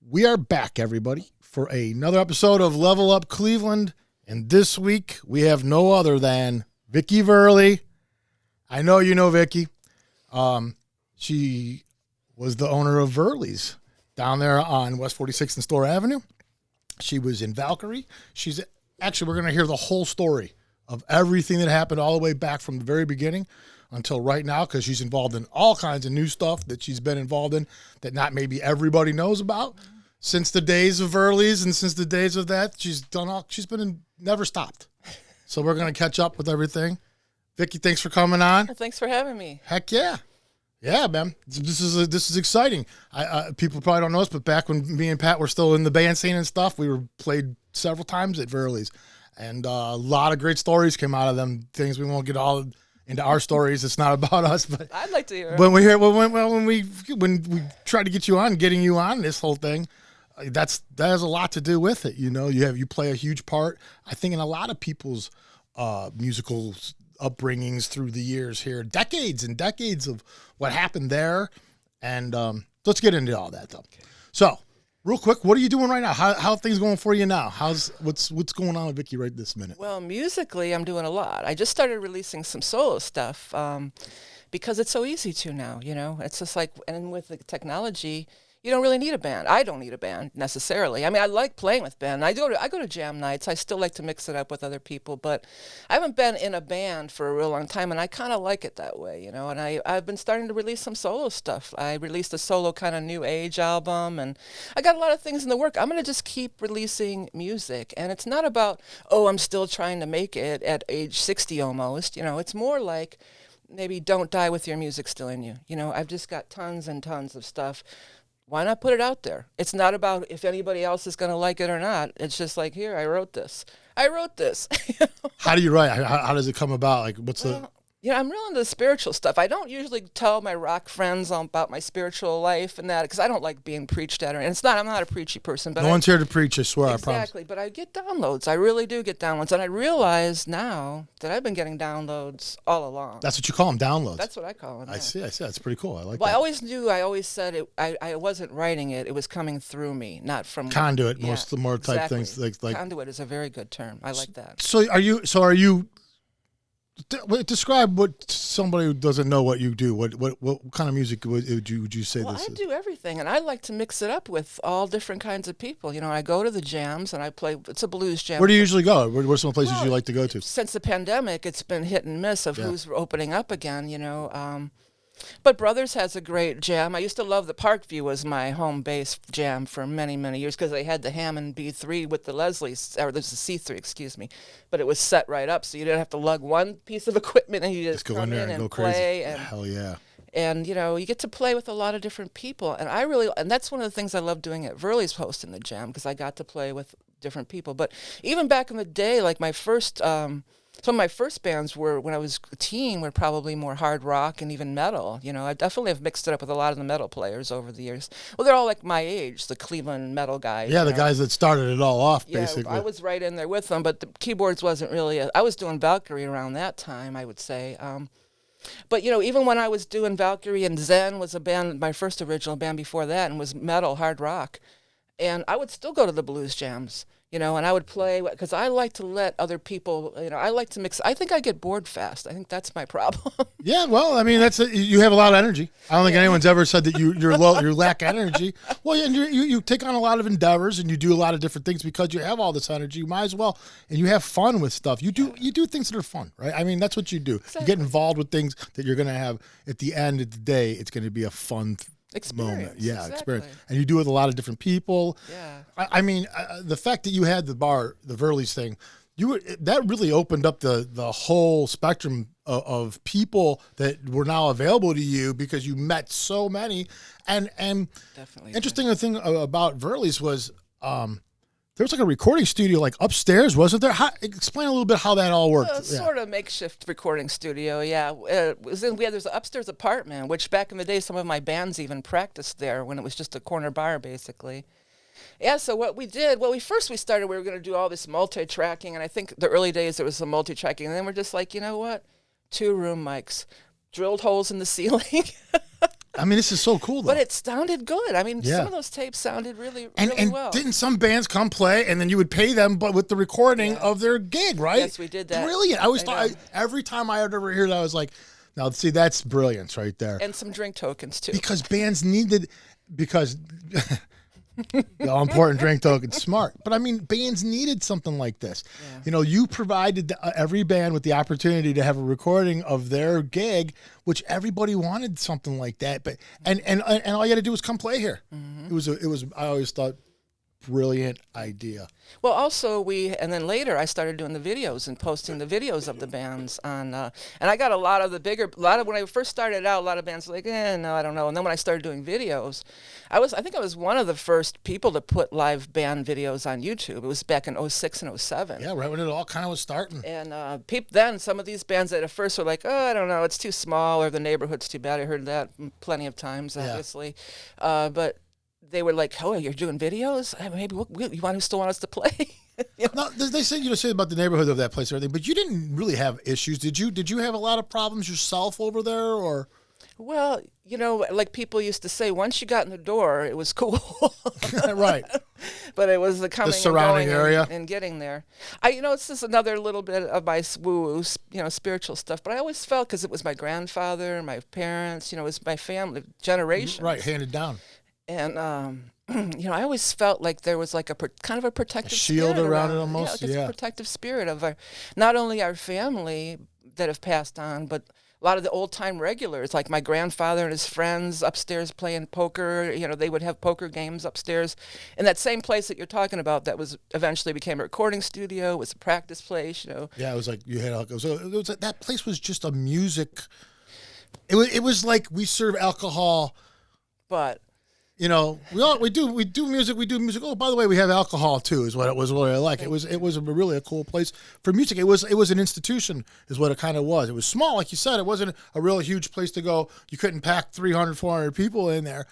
We are back, everybody, for another episode of Level Up Cleveland. And this week, we have no other than Vickie Verlie. I know you know Vicky. She was the owner of Verley's down there on West 46th and Store Avenue. She was in Valkyrie. We're going to hear the whole story of everything that happened all the way back from the very beginning until right now, because she's involved in all kinds of new stuff that she's been involved in that not maybe everybody knows about. Since the days of Verley's and since the days of that, she's never stopped. So we're going to catch up with everything. Vicky, thanks for coming on. Well, thanks for having me. Heck yeah. Yeah, man. This is exciting. People probably don't know this, but back when me and Pat were still in the band scene and stuff, we were played several times at Verley's. And a lot of great stories came out of them. Things we won't get all into our stories. It's not about us, but I'd like to hear. When we tried to get you on, getting you on this whole thing, that has a lot to do with it. You know, you play a huge part, I think, in a lot of people's musical upbringings through the years here, decades and decades of what happened there. And let's get into all that though. Okay. So, real quick, what are you doing right now? How are things going for you now? What's going on with Vicky right this minute? Well, musically, I'm doing a lot. I just started releasing some solo stuff because it's so easy to now. You know, it's just like, and with the technology, you don't really need a band. I don't need a band necessarily. I mean, I like playing with band. I go to jam nights. I still like to mix it up with other people, but I haven't been in a band for a real long time, and I kind of like it that way, you know. And I've been starting to release some solo stuff. I released a solo kind of new age album, and I got a lot of things in the work. I'm going to just keep releasing music, and it's not about, I'm still trying to make it at age 60 almost. You know, it's more like maybe don't die with your music still in you. You know, I've just got tons and tons of stuff. Why not put it out there? It's not about if anybody else is going to like it or not. It's just like, here, I wrote this. How do you write? How does it come about? Like, what's the... Yeah, I'm real into the spiritual stuff. I don't usually tell my rock friends about my spiritual life and that because I don't like being preached at. And I'm not a preachy person. But no one's here to preach, I swear, exactly, I promise. Exactly, but I get downloads. I really do get downloads. And I realize now that I've been getting downloads all along. That's what you call them, downloads. That's what I call them. Yeah. I see. That's pretty cool. I like that. I always said I wasn't writing it. It was coming through me, not from... Conduit, yeah, more type exactly. things. Like Conduit is a very good term. I like that. So are you... Describe what somebody who doesn't know what you do. What kind of music would you say this is? I do everything, and I like to mix it up with all different kinds of people. You know, I go to the jams and I play. It's a blues jam. Where do you usually go? Where's some places you like to go to? Since the pandemic, it's been hit and miss of who's opening up again. You know. But Brothers has a great jam. I used to love the Parkview was my home base jam for many, many years because they had the Hammond B3 with the Leslie's, or there's a C3, excuse me. But it was set right up, so you didn't have to lug one piece of equipment and you just go come in there and go play. Crazy. And, hell yeah. And, you know, you get to play with a lot of different people. And and that's one of the things I love doing at Verley's hosting the jam because I got to play with different people. But even back in the day, like my first... some of my first bands were, when I was a teen, were probably more hard rock and even metal. You know, I definitely have mixed it up with a lot of the metal players over the years. Well, they're all like my age, the Cleveland metal guys. Yeah, the guys that started it all off, basically. I was right in there with them, but the keyboards wasn't really... I was doing Valkyrie around that time, I would say. But, you know, even when I was doing Valkyrie and Zen was a band, my first original band before that, and was metal, hard rock. And I would still go to the blues jams. You know, and I would play, because I like to let other people, you know, I like to mix. I think I get bored fast. I think that's my problem. Yeah, well, I mean, you have a lot of energy. I don't think anyone's ever said that you lack energy. Well, and you take on a lot of endeavors and you do a lot of different things because you have all this energy. You might as well, and you have fun with stuff. You do things that are fun, right? I mean, that's what you do. Exactly. You get involved with things that you're going to have, at the end of the day, it's going to be a fun experience. Moment. Yeah, exactly. Experience. And you do it with a lot of different people. Yeah. I mean, the fact that you had the Verley's thing, that really opened up the whole spectrum of people that were now available to you because you met so many. And definitely interesting thing about Verley's was there was like a recording studio like upstairs, wasn't there? Explain a little bit how that all worked. Sort of makeshift recording studio, yeah. There's an upstairs apartment, which back in the day some of my bands even practiced there when it was just a corner bar, basically. Yeah, so what we did, we started, we were going to do all this multi-tracking, and I think the early days there was some multi-tracking, and then we're just like, you know what? 2 room mics, drilled holes in the ceiling. I mean, this is so cool, though. But it sounded good. I mean, some of those tapes sounded really well. Didn't some bands come play, and then you would pay them, but with the recording of their gig, right? Yes, we did that. Brilliant. I always thought, every time I ever hear that, I was like, now, see, that's brilliance right there. And some drink tokens, too. Because bands needed, because the all important drink token, smart. But I mean, bands needed something like this. Yeah. You know, you provided every band with the opportunity to have a recording of their gig, which everybody wanted something like that. But and all you had to do was come play here. Mm-hmm. It was. I always thought, brilliant idea. Well, also and then later I started doing the videos and posting the videos of the bands on, and I got a lot of when I first started out, a lot of bands were like, no, I don't know. And then when I started doing videos, I think I was one of the first people to put live band videos on YouTube. It was back in 06 and 07. Yeah, right when it all kind of was starting. And then some of these bands that at first were like, I don't know, it's too small, or the neighborhood's too bad. I heard that plenty of times, obviously. But they were like, "Oh, you're doing videos? Maybe you still want us to play?" No, they said say about the neighborhood of that place and everything, but you didn't really have issues, did you? Did you have a lot of problems yourself over there, or? Well, like people used to say, once you got in the door, it was cool. Right. But it was the coming, the surrounding and area, and getting there. It's just another little bit of my woo-woo, spiritual stuff. But I always felt, because it was my grandfather, my parents, it was my family, generations. Right, handed down. And, I always felt like there was like kind of a protective shield spirit around it almost. Yeah, like a protective spirit of not only our family that have passed on, but a lot of the old-time regulars, like my grandfather and his friends upstairs playing poker. They would have poker games upstairs. In that same place that you're talking about that was eventually became a recording studio, was a practice place, Yeah, it was like you had that place was just a music. It was like we serve alcohol. But... we do music. Oh, by the way, we have alcohol too. Is what it was. What I like. It was really a cool place for music. It was an institution. Is what it kind of was. It was small, like you said. It wasn't a real huge place to go. You couldn't pack 300, 400 people in there,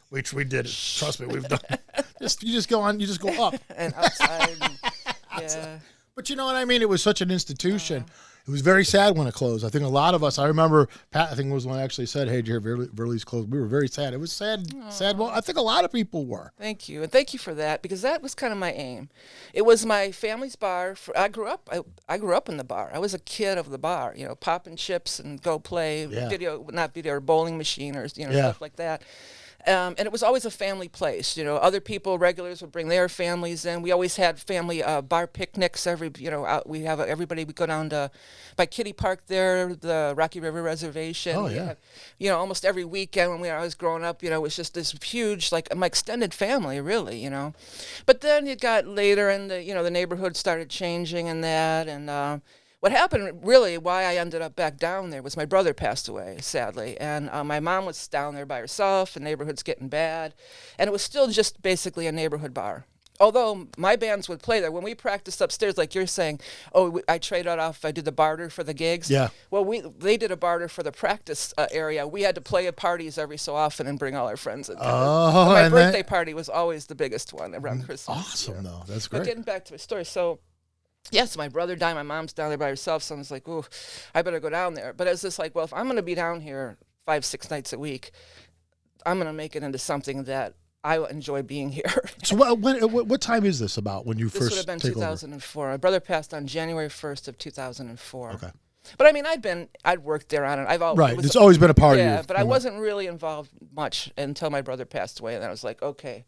which we did. Trust me, we've done. You just go up and outside. Yeah. But you know what I mean. It was such an institution. It was very sad when it closed. I think a lot of us, I remember Pat, I think was the one that actually said, "Hey, dear, Verley's closed." We were very sad. It was sad. Aww. Sad. Well, I think a lot of people were. Thank you. And thank you for that, because that was kind of my aim. It was my family's bar. I grew up in the bar. I was a kid of the bar, popping chips and go play or bowling machine or, stuff like that. And it was always a family place. Other people, regulars, would bring their families in. We always had family bar picnics. Everybody would go down to by Kitty Park there, the Rocky River Reservation. Oh yeah. Almost every weekend when I was growing up, it was just this huge, like my extended family, really. But then it got later, and the neighborhood started changing and that, and. What happened, really, why I ended up back down there was my brother passed away, sadly. And my mom was down there by herself, and the neighborhood's getting bad. And it was still just basically a neighborhood bar. Although my bands would play there. When we practiced upstairs, like you're saying, I traded off, I did the barter for the gigs. Yeah. Well, they did a barter for the practice area. We had to play at parties every so often and bring all our friends in. Oh, my birthday party was always the biggest one around Christmas. Awesome, though. That's great. But getting back to my story, so... Yes, my brother died. My mom's down there by herself. So I was like, "Ooh, I better go down there." But it was just like, well, if I'm going to be down here 5-6 nights a week, I'm going to make it into something that I enjoy being here. So what time is this about when you this first would have been take 2004. My brother passed on January 1st of 2004. Okay. But I mean, I'd worked there on it. It's always been a part of you. Yeah, but I wasn't really involved much until my brother passed away. And then I was like, okay.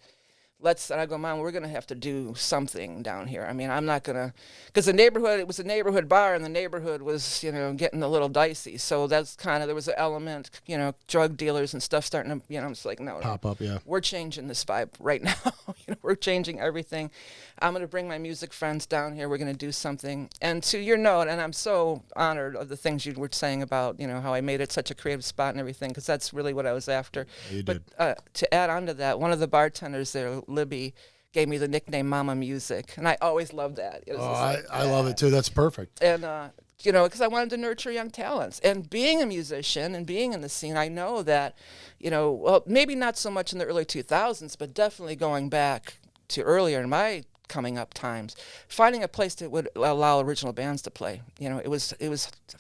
And I go, Mom, we're going to have to do something down here. I mean, I'm not going to, because it was a neighborhood bar, and the neighborhood was, getting a little dicey. So that's there was an element, drug dealers and stuff starting to, I'm just like, no. Pop up, yeah. We're changing this vibe right now. We're changing everything. I'm going to bring my music friends down here. We're going to do something. And to your note, and I'm so honored of the things you were saying about, how I made it such a creative spot and everything, because that's really what I was after. Yeah, you did. But to add on to that, one of the bartenders there, Libby, gave me the nickname Mama Music, and I always loved that. I love it too. That's perfect. And because I wanted to nurture young talents, and being a musician and being in the scene, I know that, well, maybe not so much in the early 2000s, but definitely going back to earlier in my coming up times. Finding a place that would allow original bands to play, it was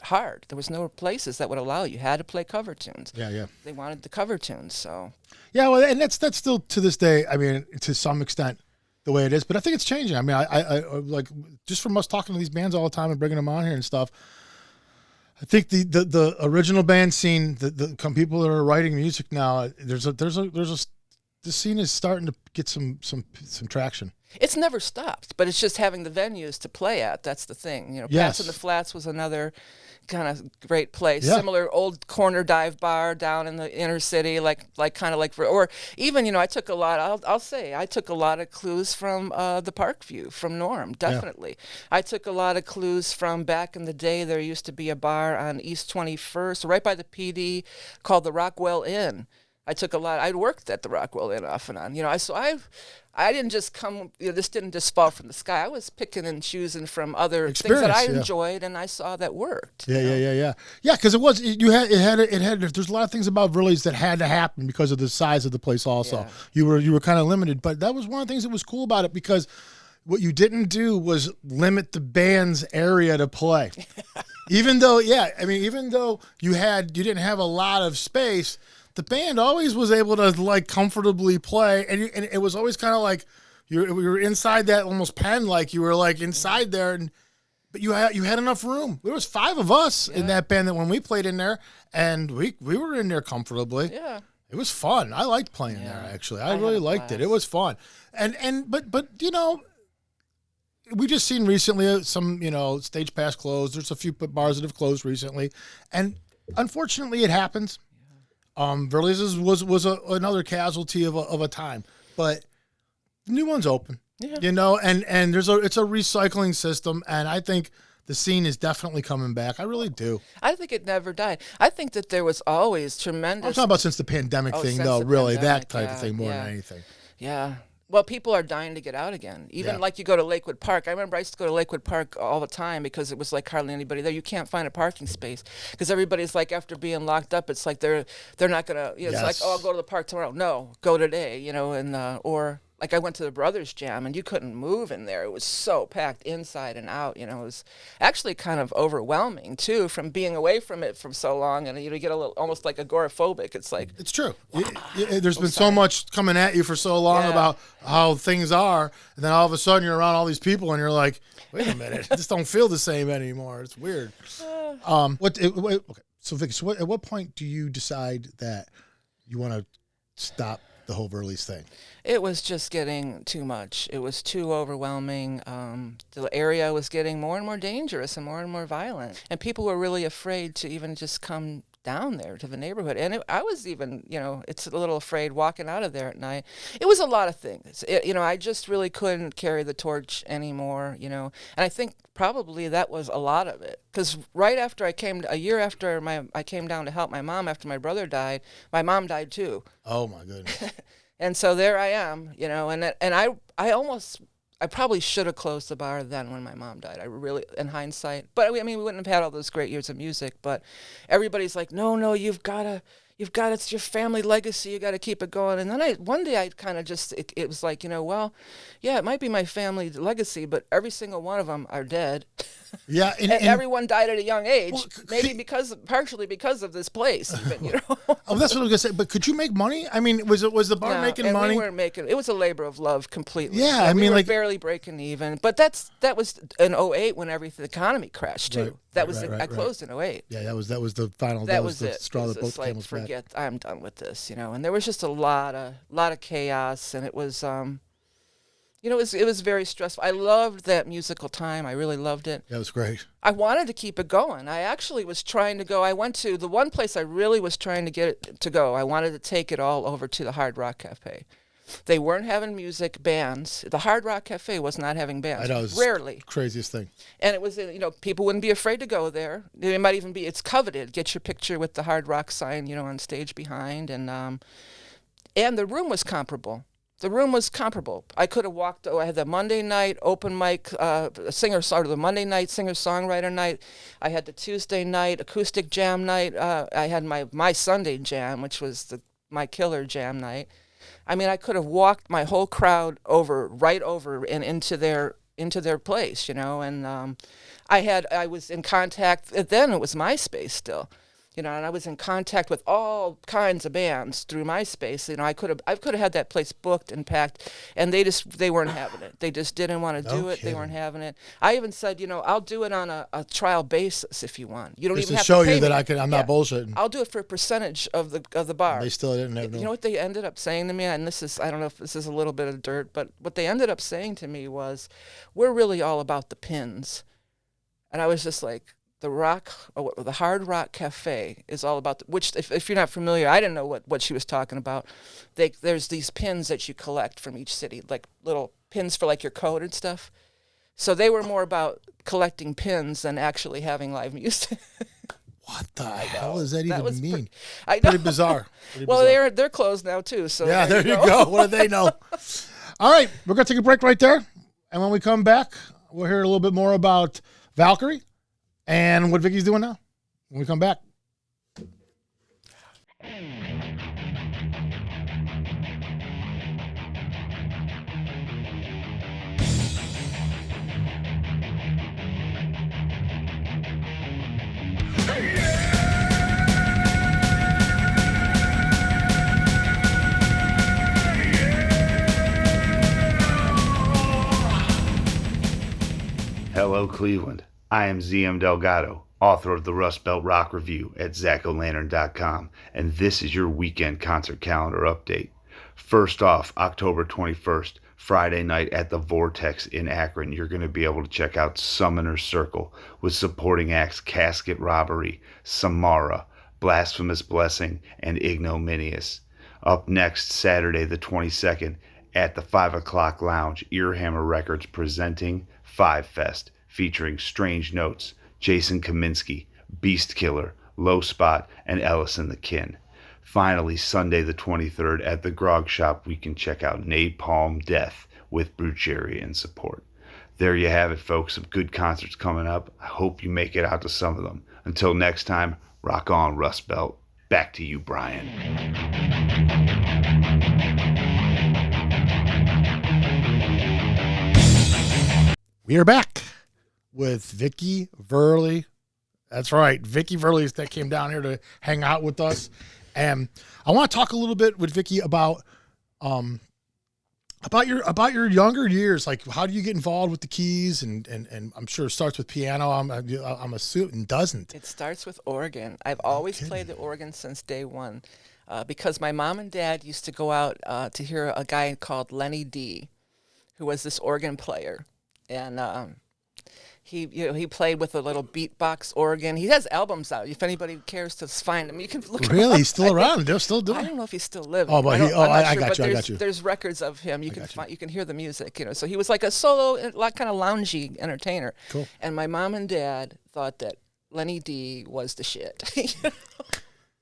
hard. There was no places that would allow you. You had to play cover tunes. Yeah. They wanted the cover tunes, so. Yeah, well, and that's still to this day. I mean, to some extent, the way it is. But I think it's changing. I mean, I like just from us talking to these bands all the time and bringing them on here and stuff. I think the original band scene, the people that are writing music now, the scene is starting to get some traction. It's never stopped, but it's just having the venues to play at. That's the thing. Yes. Pats in the Flats was another kind of great place. Yeah. Similar old corner dive bar down in the inner city, or even, I took a lot, I'll say, I took a lot of clues from the Parkview, from Norm, definitely. Yeah. I took a lot of clues from back in the day. There used to be a bar on East 21st, right by the PD, called the Rockwell Inn. I took a lot. I worked at the Rockwell Inn off and on. I didn't just come. This didn't just fall from the sky. I was picking and choosing from other things that I enjoyed, and I saw that worked. Yeah. Because it had. There's a lot of things about Verley's that had to happen because of the size of the place. Also, you were kind of limited, but that was one of the things that was cool about it because what you didn't do was limit the band's area to play. even though you didn't have a lot of space. The band always was able to comfortably play, and it was always kind of like we were inside that almost pen, like you were inside there, but you had enough room. There was 5 of us in that band that when we played in there, and we were in there comfortably. Yeah, it was fun. I liked playing there actually. I really liked it. It was fun, but we just seen recently some Stage Pass closed. There's a few bars that have closed recently, and unfortunately it happens. Verley's was another casualty of a time, but the new one's open, and it's a recycling system, and I think the scene is definitely coming back. I really do. I think it never died. I think that there was always tremendous. I'm talking about since the pandemic thing, though. Really, that type of thing more than anything. Yeah. Well, people are dying to get out again. Even like you go to Lakewood Park. I remember I used to go to Lakewood Park all the time because it was like hardly anybody there. You can't find a parking space because everybody's like, after being locked up, it's like they're not gonna. It's like, oh, I'll go to the park tomorrow. No, go today. Or like I went to the Brothers Jam and you couldn't move in there. It was so packed inside and out. It was actually kind of overwhelming too from being away from it for so long, and you get a little almost like agoraphobic. It's like it's true. There's been so much coming at you for so long about how things are, and then all of a sudden you're around all these people and you're like, wait a minute, I just don't feel the same anymore. It's weird. Okay. So Vicky, at what point do you decide that you want to stop the whole Verley's thing? It was just getting too much. It was too overwhelming. The area was getting more and more dangerous and more violent. And people were really afraid to even just come down there to the neighborhood. And I was even, it's a little afraid walking out of there at night. It was a lot of things. I just really couldn't carry the torch anymore, And I think probably that was a lot of it. Because right after a year after I came down to help my mom after my brother died, my mom died too. Oh, my goodness. And so there I am, and I probably should have closed the bar then when my mom died. I really, in hindsight, but we wouldn't have had all those great years of music. But everybody's like, no, you've got to, it's your family legacy. You got to keep it going. And then one day I kind of just, it was like, well, yeah, it might be my family legacy, but every single one of them are dead. Yeah, and everyone died at a young age, partially because of this place. Even, Oh, that's what I was gonna say. But could you make money? I mean, was the bar making money? We weren't making. It was a labor of love completely. Yeah, we were barely breaking even. But that was in 2008 when the economy crashed too. I closed in 2008. Yeah, that was the final. That was the it. straw that broke the camel's back. Forget. I'm done with this. And there was just a lot of chaos, and it was. It was very stressful. I loved that musical time. I really loved it. Yeah, it was great. I wanted to keep it going. I actually was trying to go. I went to the one place I really was trying to get it to go. I wanted to take it all over to the Hard Rock Cafe. They weren't having music bands. The Hard Rock Cafe was not having bands. I know, it was rarely. Craziest thing. And it was, people wouldn't be afraid to go there. It might even be, it's coveted. Get your picture with the Hard Rock sign, on stage behind. And the room was comparable. I could have walked. I had the Monday night open mic the Monday night singer-songwriter night. I had the Tuesday night acoustic jam night. I had my Sunday jam, which was my killer jam night. I mean, I could have walked my whole crowd right over and into their place, and I was in contact, then it was MySpace still, and I was in contact with all kinds of bands through MySpace. I could have had that place booked and packed, and they weren't having it. They just didn't want to do it. They weren't having it. I even said, I'll do it on a trial basis if you want. You don't Just even to have show to pay you me. that I'm not bullshitting. I'll do it for a percentage of the bar. They still didn't have You know what they ended up saying to me? And I don't know if this is a little bit of dirt, but what they ended up saying to me was, we're really all about the pins. And I was just like, the Hard Rock Cafe is all about, which if you're not familiar, I didn't know what she was talking about. There's these pins that you collect from each city, like little pins for like your coat and stuff. So they were more about collecting pins than actually having live music. What the hell does that even mean? I know. Pretty bizarre. They're closed now too. So yeah, there you go. What do they know? All right, we're gonna take a break right there, and when we come back, we'll hear a little bit more about Valkyrie and what Vicky's doing now. When we come back. Hello, Cleveland. I am ZM Delgado, author of the Rust Belt Rock Review at ZachO'Lantern.com, and this is your weekend concert calendar update. First off, October 21st, Friday night at the Vortex in Akron, you're going to be able to check out Summoner's Circle with supporting acts Casket Robbery, Samara, Blasphemous Blessing, and Ignominious. Up next, Saturday the 22nd, at the 5 o'clock lounge, Earhammer Records presenting Five Fest, featuring Strange Notes, Jason Kaminsky, Beast Killer, Low Spot, and Ellison the Kin. Finally, Sunday the 23rd at the Grog Shop, we can check out Napalm Death with Brucheria in support. There you have it, folks. Some good concerts coming up. I hope you make it out to some of them. Until next time, rock on, Rust Belt. Back to you, Brian. We are back with Vickie Verlie. That's right, Vickie Verlie that came down here to hang out with us, and I want to talk a little bit with Vickie about your younger years. Like, how do you get involved with the keys? And I'm sure it starts with piano. I'm assuming doesn't. It starts with organ. I've always played the organ since day one, because my mom and dad used to go out to hear a guy called Lenny D, who was this organ player. And he played with a little beatbox organ. He has albums out. If anybody cares to find him, you can look. Really, he's still around. They're still doing. I don't know if he's still living. Oh, but I got you. There's records of him. You can hear the music. So he was like a solo, like kind of loungy entertainer. Cool. And my mom and dad thought that Lenny D was the shit.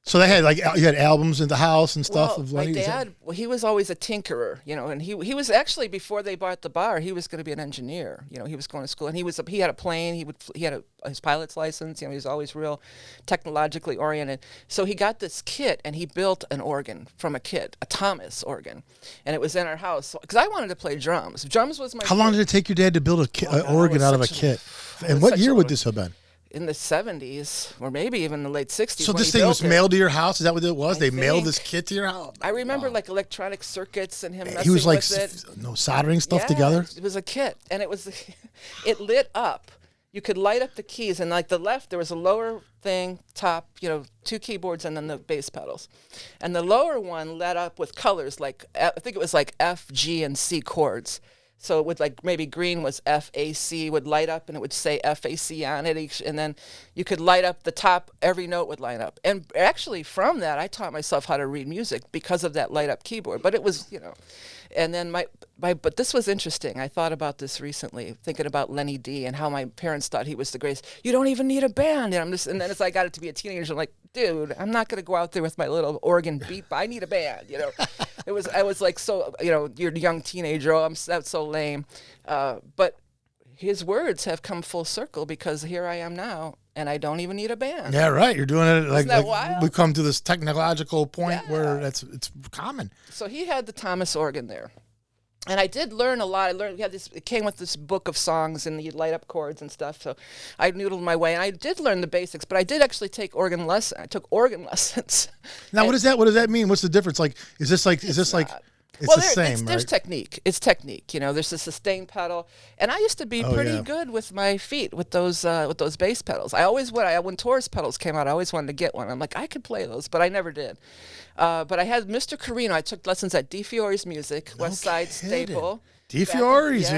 So they had you had albums in the house and stuff. Well, of Lenny. My dad, he was always a tinkerer, and he was actually, before they bought the bar, he was going to be an engineer. He was going to school, and he had a plane. He had his pilot's license. He was always real technologically oriented. So he got this kit, and he built an organ from a kit, a Thomas organ, and it was in our house because I wanted to play drums. Drums was my. How long did it take your dad to build an organ out of a kit? And what year would this have been? In the 70s, or maybe even the late 60s. So this thing was mailed to your house? Is that what it was? They mailed this kit to your house? I remember like electronic circuits and him messing he was like with it. Soldering stuff together? It was a kit, and it lit up. You could light up the keys, and like the left, there was a lower thing, top, 2 keyboards, and then the bass pedals. And the lower one lit up with colors, like I think it was like F, G, and C chords. So it would, like, maybe green was FAC, would light up, and it would say FAC on it. And then you could light up the top, every note would light up. And actually from that, I taught myself how to read music because of that light up keyboard. But it was, and then but this was interesting. I thought about this recently, thinking about Lenny D and how my parents thought he was the greatest. You don't even need a band. And then as I got to be a teenager, I'm like, dude, I'm not going to go out there with my little organ beat, but I need a band, I was like, so, you're a young teenager, that's so lame. But his words have come full circle because here I am now, and I don't even need a band. Yeah, right. You're doing it like, that wild? we come to this technological point Yeah. where it's common. So he had the Thomas organ there. And I did learn a lot. I learned we had this. It came with this book of songs, and you'd light up chords and stuff. So I noodled my way, and I did learn the basics. But I did actually take organ lesson. I took organ lessons. Now, what does that mean? What's the difference? Like, is this like it's well, the same, there's right? technique. It's technique. You know, there's a sustain pedal, and I used to be pretty yeah. good with my feet with those bass pedals. When Taurus pedals came out, I always wanted to get one. I'm like, I could play those, but I never did. But I had Mr. Carino. I took lessons at De Fiore's Music, West Side Staple. De Fiore's,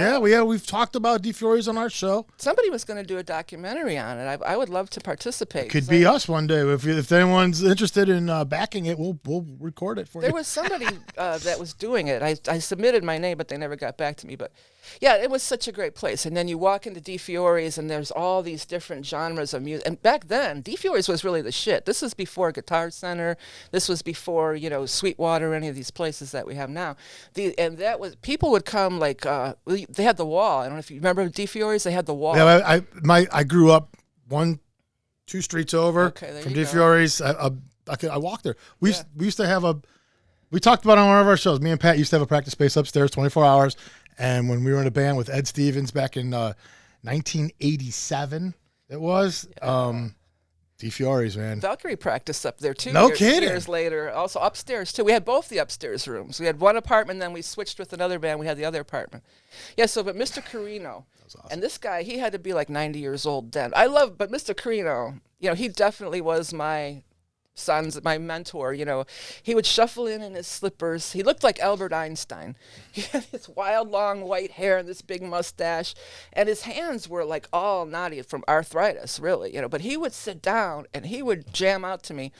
we've talked about De Fiore's on our show. Somebody was going to do a documentary on it. I would love to participate. Could be us one day if anyone's interested in backing it. We'll record it for you. There was somebody that was doing it. I submitted my name, but they never got back to me. But yeah, it was such a great place. And then you walk into De Fiore's, and there's all these different genres of music. And back then, De Fiore's was really the shit. This was before Guitar Center. This was before Sweetwater, any of these places that we have now. People would come like they had the wall. I don't know if you remember De Fiore's. They had the wall. Yeah, I grew up 1-2 streets over from De Fiore's. I walked there. We used to have we talked about it on one of our shows. Me and Pat used to have a practice space upstairs, 24 hours. And when we were in a band with Ed Stevens back in 1987, it was De Fiore's, man. Valkyrie practiced up there too. No kidding. Years later, also upstairs too. We had both the upstairs rooms. We had one apartment, then we switched with another band. We had the other apartment. Yeah. So, but Mr. Carino, awesome. And this guy, he had to be like 90 years old then. But Mr. Carino, he definitely was my mentor. He would shuffle in his slippers. He looked like Albert Einstein. He had this wild long white hair and this big mustache, and his hands were like all knotty from arthritis, really. But he would sit down and he would jam out to me.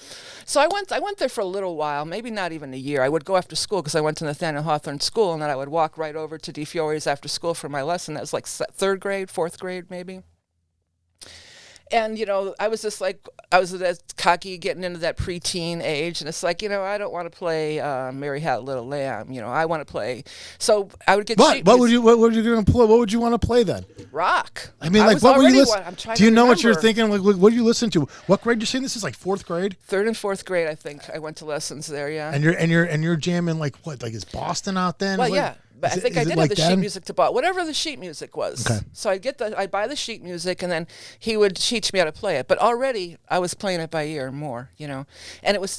So I went there for a little while, maybe not even a year. I would go after school because I went to Nathaniel Hawthorne School, and then I would walk right over to De Fiore's after school for my lesson. That was like third grade, fourth grade, maybe. And, I was just like, I was that cocky, getting into that preteen age. And it's like, I don't want to play Mary Had a Little Lamb. I want to play. So I would get What would you going to play? What would you want to play then? rock. I mean, like, what were you listening? I'm trying Do you to know what you're remember. thinking? Like, what are you listening to? What grade are you saying this is? Like fourth grade? Third and fourth grade, I think. I went to lessons there, yeah. And you're jamming like what? Like is Boston out then? Well, What- yeah. But I is think it- I is it did like have the then? sheet music to buy, whatever the sheet music was. Okay. So I'd buy the sheet music, and then he would teach me how to play it. But already I was playing it by ear more, And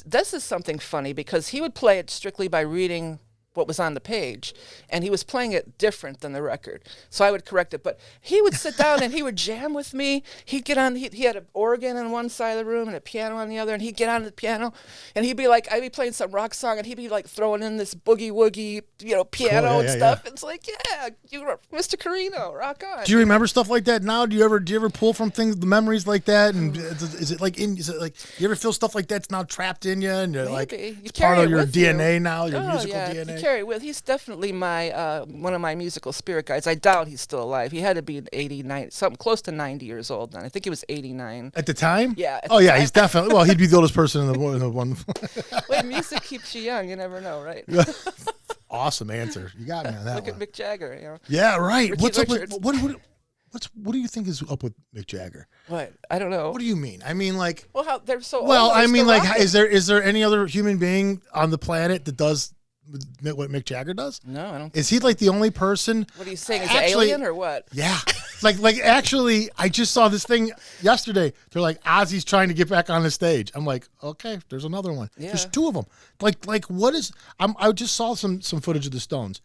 this is something funny because he would play it strictly by reading what was on the page, and he was playing it different than the record. So I would correct it, but he would sit down and he would jam with me. He'd get on, he had an organ on one side of the room and a piano on the other, and he'd get on the piano, and he'd be like, I'd be playing some rock song, and he'd be like throwing in this boogie woogie, piano Cool, and yeah, stuff. It's like, yeah, you're Mr. Carino, rock on. Do you remember stuff like that now? Do you ever pull from things, the memories like that? And is it like you ever feel stuff like that's now trapped in you, and you're like Maybe. You it's carry part of it your with you. DNA now, your Oh, musical yeah, DNA? You carry it with. He's definitely my one of my musical spirit guides. I doubt he's still alive. He had to be 89, something close to 90 years old then. I think he was 89. At the time? Yeah, at Oh the yeah, time. he's definitely. Well, he'd be the oldest person in the one. Wait, music keeps you young. You never know, right? Awesome answer. You got me on that Look one. at Mick Jagger. Yeah, right. Ricky What's up with Richards. what do you think is up with Mick Jagger? What? I don't know. What do you mean? I mean, like, Well, how they're so well, old. I they're mean, still like, rocking. is there any other human being on the planet that does what Mick Jagger does? No, I don't. Is he like the only person? What are you saying? Is Actually- it alien or what? Yeah. like actually, I just saw this thing yesterday. They're like, Ozzy's trying to get back on the stage. I'm like, okay, there's another one. Yeah. There's two of them. Like what is? I just saw some footage of the Stones.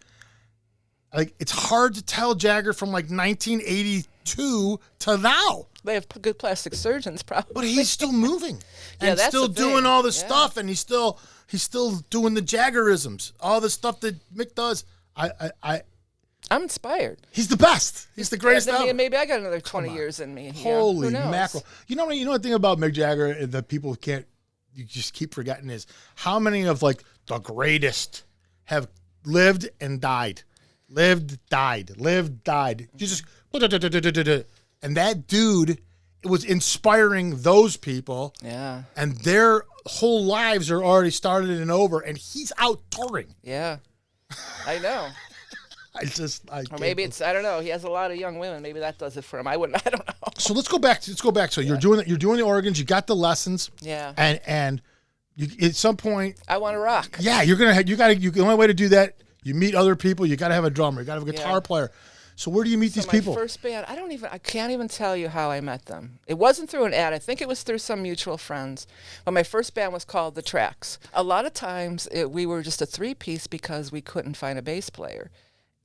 Like it's hard to tell Jagger from like 1982 to now. They have good plastic surgeons, probably. But he's still moving Yeah, and that's still the thing. doing all this Yeah. stuff, and he's still doing the Jaggerisms, all the stuff that Mick does. I'm inspired. He's the best. He's the greatest Yeah, ever. maybe I got another 20 years in me. Holy Who knows? mackerel! You know the thing about Mick Jagger that people you just keep forgetting is how many of like the greatest have lived and died, lived, died. You just and that dude was inspiring those people. Yeah. And their whole lives are already started and over, and he's out touring. Yeah. I know. I Or maybe it's, I don't know. He has a lot of young women. Maybe that does it for him. I don't know. So let's go back. So you're doing the organs. You got the lessons. Yeah. And you at some point. I want to rock. Yeah, the only way to do that. You meet other people. You got to have a drummer. You got to have a guitar player. So where do you meet these people? My first band, I can't even tell you how I met them. It wasn't through an ad. I think it was through some mutual friends. But my first band was called The Tracks. A lot of times we were just a three-piece because we couldn't find a bass player.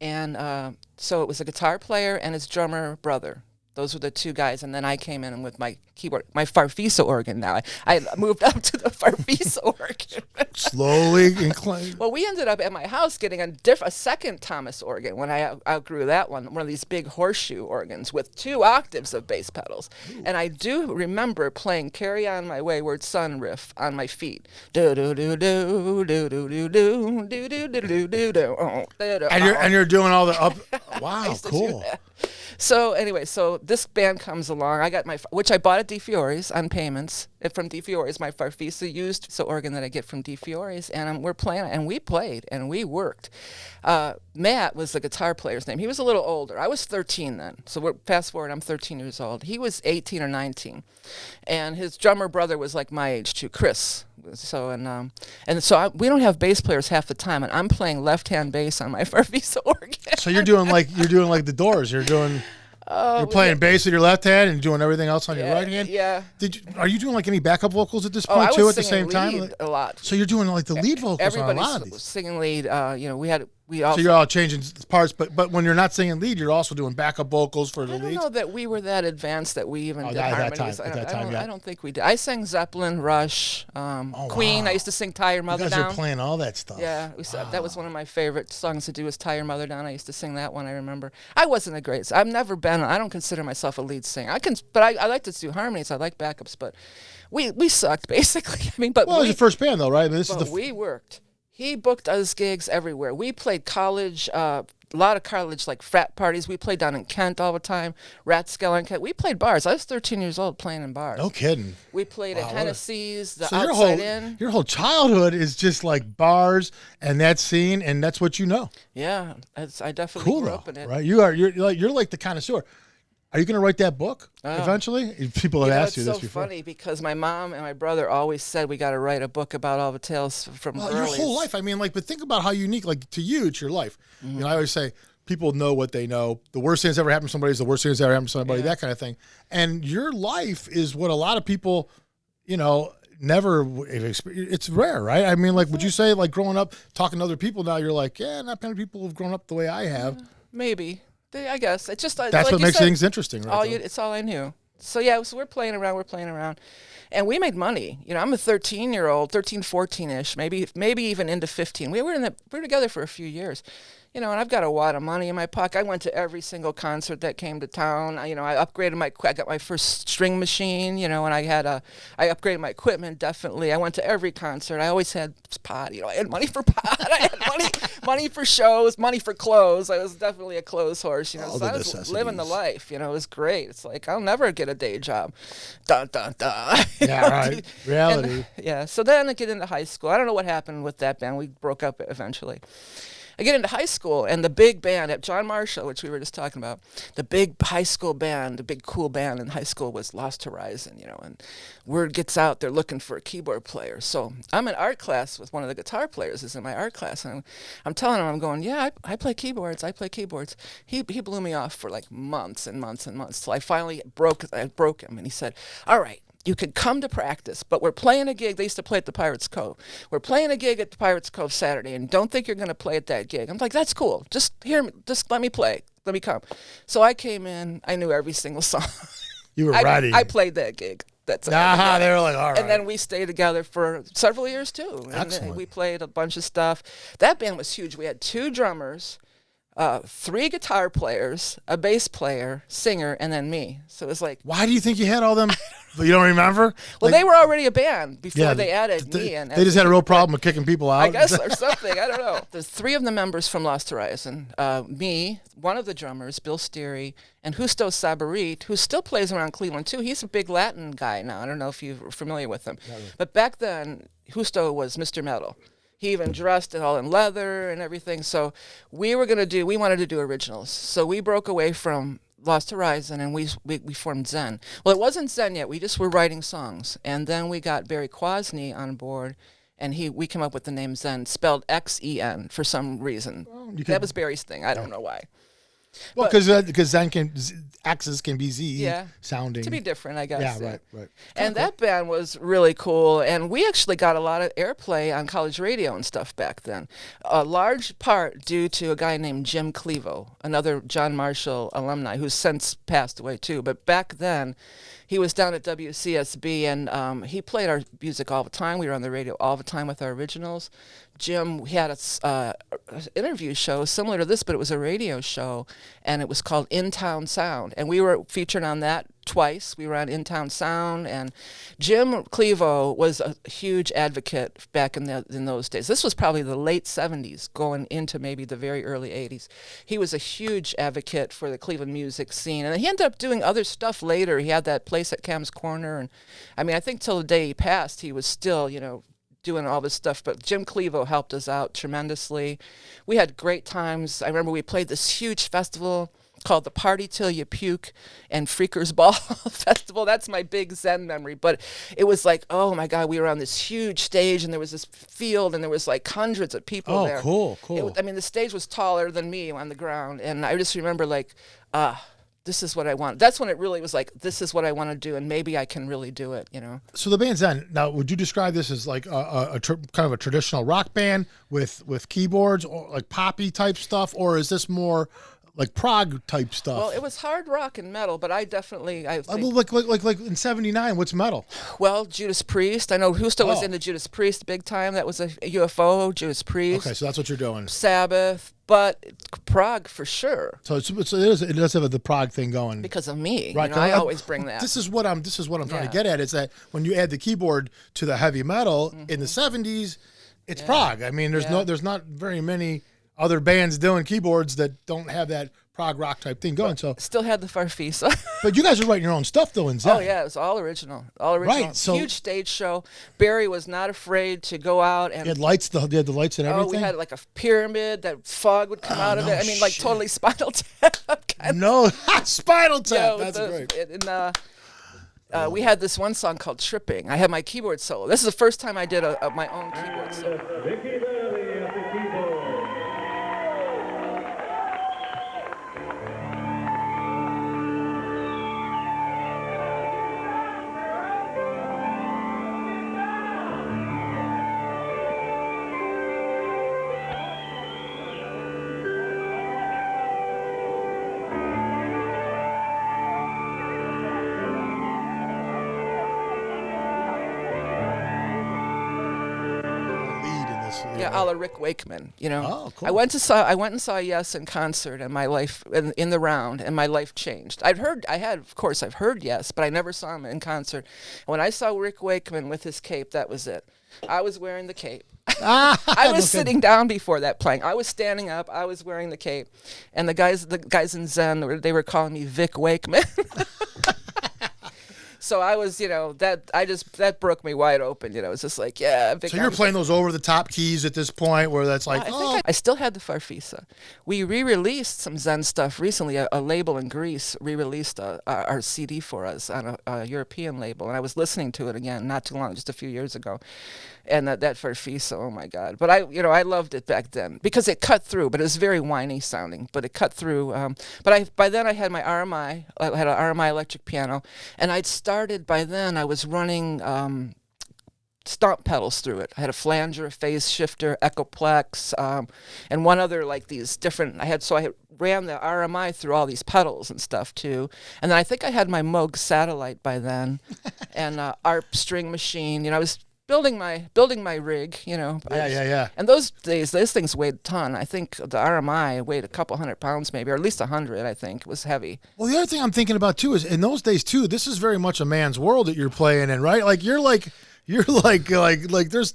And so it was a guitar player and his drummer brother. Those were the two guys, and then I came in with my keyboard, my Farfisa organ now. I moved up to the Farfisa organ. Slowly inclined. Well, we ended up at my house getting a second Thomas organ when I outgrew that one of these big horseshoe organs with 2 octaves of bass pedals. Ooh. And I do remember playing Carry On My Wayward Son riff on my feet. Do do do do do do do do do do do do do. And you're doing all the up. Wow, cool. So anyway, this band comes along. I got which I bought at Di Fiore's on payments from Di Fiore's, my Farfisa used organ that I get from Di Fiore's, and we're playing, and we played, and we worked. Matt was the guitar player's name. He was a little older. I was 13 then, so we're fast forward. I'm 13 years old. He was 18 or 19, and his drummer brother was like my age too, Chris. So we don't have bass players half the time, and I'm playing left-hand bass on my Farfisa organ. So you're doing like the Doors. You're playing bass with your left hand and doing everything else on your right hand. Yeah. Are you doing like any backup vocals at this point too at the same time? Lead a lot. So you're doing like the lead vocals on a lot of these. Everybody's singing lead. So you're all changing parts, but when you're not singing lead, you're also doing backup vocals for the leads? I don't know that we were that advanced that we even did harmonies. I don't think we did. I sang Zeppelin, Rush, Queen. Wow. I used to sing Tie Your Mother Down. You guys are playing all that stuff. Yeah, that was one of my favorite songs to do was Tie Your Mother Down. I used to sing that one, I remember. I wasn't a great I've never been, I don't consider myself a lead singer. But I like to do harmonies. I like backups, but we sucked, basically. It was your first band, though, right? We worked. He booked us gigs everywhere. We played college, a lot of college, like frat parties. We played down in Kent all the time, Rathskeller Kent. We played bars. I was 13 years old playing in bars. No kidding. We played at Hennessy's, the Outside Inn. Your whole childhood is just like bars and that scene, and that's what you know. Yeah, I definitely grew up in it. Right? You're like the connoisseur. Are you going to write that book eventually? People have asked you this before. It's so funny because my mom and my brother always said we got to write a book about all the tales from Verley's. Your whole life. But think about how unique, like to you, it's your life. Mm-hmm. I always say people know what they know. The worst thing that's ever happened to somebody is the worst thing that's ever happened to somebody, that kind of thing. And your life is what a lot of people, never experience. It's rare, right? Would you say, like, growing up, talking to other people now, you're like, yeah, not many people have grown up the way I have. Maybe. I guess it's just that's what makes things interesting, right? It's all I knew. So we're playing around, and we made money. I'm a 13-year-old, 13, 14-ish, maybe even into 15. We were together for a few years, and I've got a wad of money in my pocket. I went to every single concert that came to town. I upgraded I got my first string machine, and I upgraded my equipment, definitely. I went to every concert. I always had pot, I had money for pot. I had money for shows, money for clothes. I was definitely a clothes horse, so I was living the life, it was great. It's like, I'll never get a day job. Dun, dun, dun. Yeah, right. Reality. So then I get into high school. I don't know what happened with that band. We broke up eventually. I get into high school, and the big band at John Marshall, which we were just talking about, the big high school band, the big cool band in high school was Lost Horizon, and word gets out they're looking for a keyboard player. So I'm in art class with one of the guitar players is in my art class, and I'm telling him, I'm going, yeah, I play keyboards. He blew me off for like months and months and months till I finally broke him, and he said, all right, you can come to practice, but we're playing a gig. They used to play at the Pirates Cove. We're playing a gig at the Pirates Cove Saturday, and don't think you're going to play at that gig. I'm like, that's cool. Just let me play. Let me come. So I came in. I knew every single song. You were ready. I played that gig. That's they were like, all right. And then we stayed together for several years, too. Excellent. And we played a bunch of stuff. That band was huge. We had 2 drummers, 3 guitar players, a bass player, singer, and then me. So it was like... Why do you think you had all them... You don't remember? Well, they were already a band before they added me. And they just had a real problem with kicking people out? I guess, or something. I don't know. There's 3 of the members from Lost Horizon. Me, one of the drummers, Bill Steary, and Justo Sabarit, who still plays around Cleveland, too. He's a big Latin guy now. I don't know if you're familiar with him. Yeah. But back then, Justo was Mr. Metal. He even dressed it all in leather and everything. So we wanted to do originals. So we broke away from Lost Horizon, and we formed Zen. Well, it wasn't Zen yet. We just were writing songs, and then we got Barry Kwasny on board, and we came up with the name Zen, spelled Xen for some reason. That was Barry's thing. I don't know why. Well, because Zen X's can be Z sounding. To be different, I guess. Yeah, right. And that band was really cool, and we actually got a lot of airplay on college radio and stuff back then. A large part due to a guy named Jim Clevo, another John Marshall alumni who's since passed away too. But back then, he was down at WCSB, and he played our music all the time. We were on the radio all the time with our originals. Jim, he had an interview show similar to this, but it was a radio show, and it was called In Town Sound. And we were featured on that twice. We were on In Town Sound, and Jim Clevo was a huge advocate back in those days. This was probably the late 70s, going into maybe the very early 80s. He was a huge advocate for the Cleveland music scene, and he ended up doing other stuff later. He had that place at Cam's Corner, and I mean, I think till the day he passed, he was still, doing all this stuff, but Jim Clevo helped us out tremendously. We had great times. I remember we played this huge festival called the Party Till You Puke and Freakers Ball Festival. That's my big Zen memory. But it was like, oh my God, we were on this huge stage, and there was this field, and there was like hundreds of people there. Oh, cool. The stage was taller than me on the ground, and I just remember like, this is what I want. That's when it really was like, this is what I want to do, and maybe I can really do it, So the band's Zen. Now, would you describe this as like kind of a traditional rock band with keyboards, or like poppy type stuff, or is this more like prog type stuff? Well, it was hard rock and metal, but I think, like in '79, what's metal? Well, Judas Priest. I know Husto was into Judas Priest big time. That was a UFO, Judas Priest. Okay, so that's what you're doing. Sabbath, but prog for sure. So it does have the prog thing going because of me. Right, I always bring that. This is what I'm trying to get at. Is that when you add the keyboard to the heavy metal in the '70s, it's prog. I mean, there's not very many other bands doing keyboards that don't have that prog rock type thing going. So still had the Farfisa. But you guys are writing your own stuff though in Zen. Oh yeah, it was all original. Right. So huge stage show. Barry was not afraid to go out and he had lights. They had the lights and everything. Oh, we had like a pyramid that fog would come out of it. I mean, like totally Spinal Tap. Spinal Tap. That's great. We had this one song called Tripping. I had my keyboard solo. This is the first time I did my own keyboard solo. Vickie Verlie at the keyboard. Yeah, a la Rick Wakeman, Oh, cool. I went and saw Yes in concert, and my life in the round, and my life changed. I've heard Yes, but I never saw him in concert. When I saw Rick Wakeman with his cape, that was it. I was wearing the cape. I was sitting down before that playing. I was standing up. I was wearing the cape, and the guys in Zen, they were calling me Vic Wakeman. So I was, that broke me wide open. It's just like, yeah. So you're playing those over the top keys at this point where that's like, I still had the Farfisa. We re-released some Zen stuff recently. A label in Greece re-released our CD for us on a European label. And I was listening to it again not too long, just a few years ago. And that Farfisa, oh my God. But I loved it back then because it cut through, but it was very whiny sounding, but it cut through. By then I had my RMI, I had an RMI electric piano, and by then I was running stomp pedals through it. I had a flanger, a phase shifter, Echoplex, and one other like these different, I ran the RMI through all these pedals and stuff too. And then I think I had my Moog Satellite by then and ARP string machine. I was building my rig, Yeah. And those days, those things weighed a ton. I think the RMI weighed a couple 100 pounds maybe, or at least 100, I think. It was heavy. Well, the other thing I'm thinking about too is in those days too, this is very much a man's world that you're playing in, right? Like you're like there's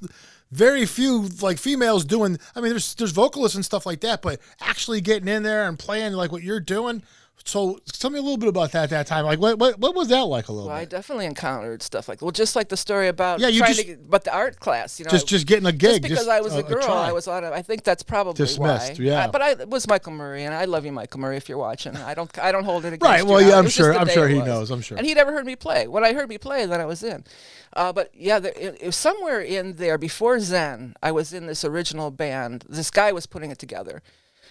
very few like females doing, I mean, there's vocalists and stuff like that, but actually getting in there and playing like what you're doing, So tell me a little bit about that at that time. Like, what was that like a little Well, I bit? definitely encountered stuff like, well, just like the story about Yeah, you trying just- to get, but the art class, you know, Just getting a gig. just because I was a girl, try. I was on it. I think that's probably Dismissed, why. yeah. But it was Michael Murray, and I love you, Michael Murray, if you're watching. I don't hold it against Right, you. well, yeah, It I'm was just sure- the I'm day sure it he was. knows, I'm sure. And he never heard me play. When I heard me play, then I was in. But yeah, it was somewhere in there before Zen. I was in this original band. This guy was putting it together,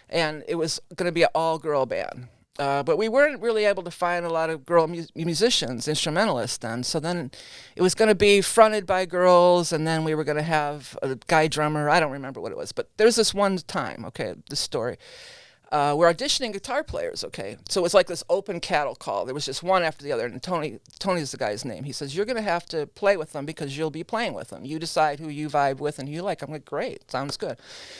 and it was going to be an all-girl band. But we weren't really able to find a lot of girl musicians, instrumentalists then. So then it was going to be fronted by girls, and then we were going to have a guy drummer. I don't remember what it was, but there's this one time, okay, this story. We're auditioning guitar players, okay? So it was like this open cattle call. There was just one after the other, and Tony's the guy's name. He says, you're going to have to play with them because you'll be playing with them. You decide who you vibe with and who you like. I'm like, great, sounds good.